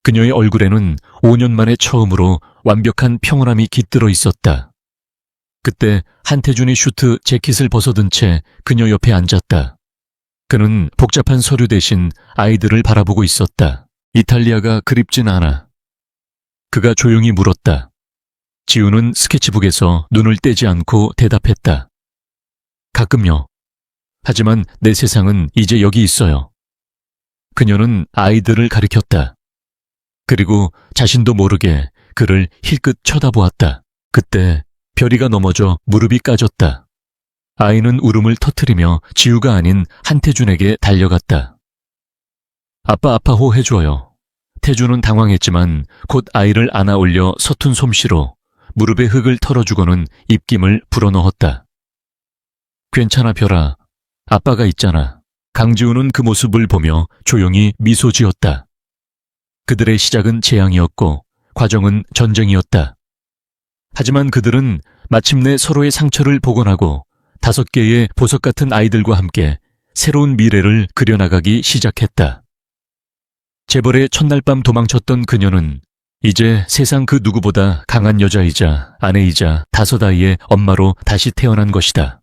Speaker 1: 그녀의 얼굴에는 5년 만에 처음으로 완벽한 평온함이 깃들어 있었다. 그때 한태준이 슈트 재킷을 벗어든 채 그녀 옆에 앉았다. 그는 복잡한 서류 대신 아이들을 바라보고 있었다. 이탈리아가 그립진 않아. 그가 조용히 물었다. 지우는 스케치북에서 눈을 떼지 않고 대답했다. 가끔요. 하지만 내 세상은 이제 여기 있어요. 그녀는 아이들을 가리켰다. 그리고 자신도 모르게 그를 힐끗 쳐다보았다. 그때 별이가 넘어져 무릎이 까졌다. 아이는 울음을 터뜨리며 지우가 아닌 한태준에게 달려갔다. 아빠 아파호 해줘요. 태준은 당황했지만 곧 아이를 안아 올려 서툰 솜씨로 무릎에 흙을 털어주고는 입김을 불어넣었다. 괜찮아, 별아. 아빠가 있잖아. 강지우는 그 모습을 보며 조용히 미소 지었다. 그들의 시작은 재앙이었고 과정은 전쟁이었다. 하지만 그들은 마침내 서로의 상처를 복원하고 5개의 보석 같은 아이들과 함께 새로운 미래를 그려나가기 시작했다. 재벌의 첫날 밤 도망쳤던 그녀는 이제 세상 그 누구보다 강한 여자이자 아내이자 5 아이의 엄마로 다시 태어난 것이다.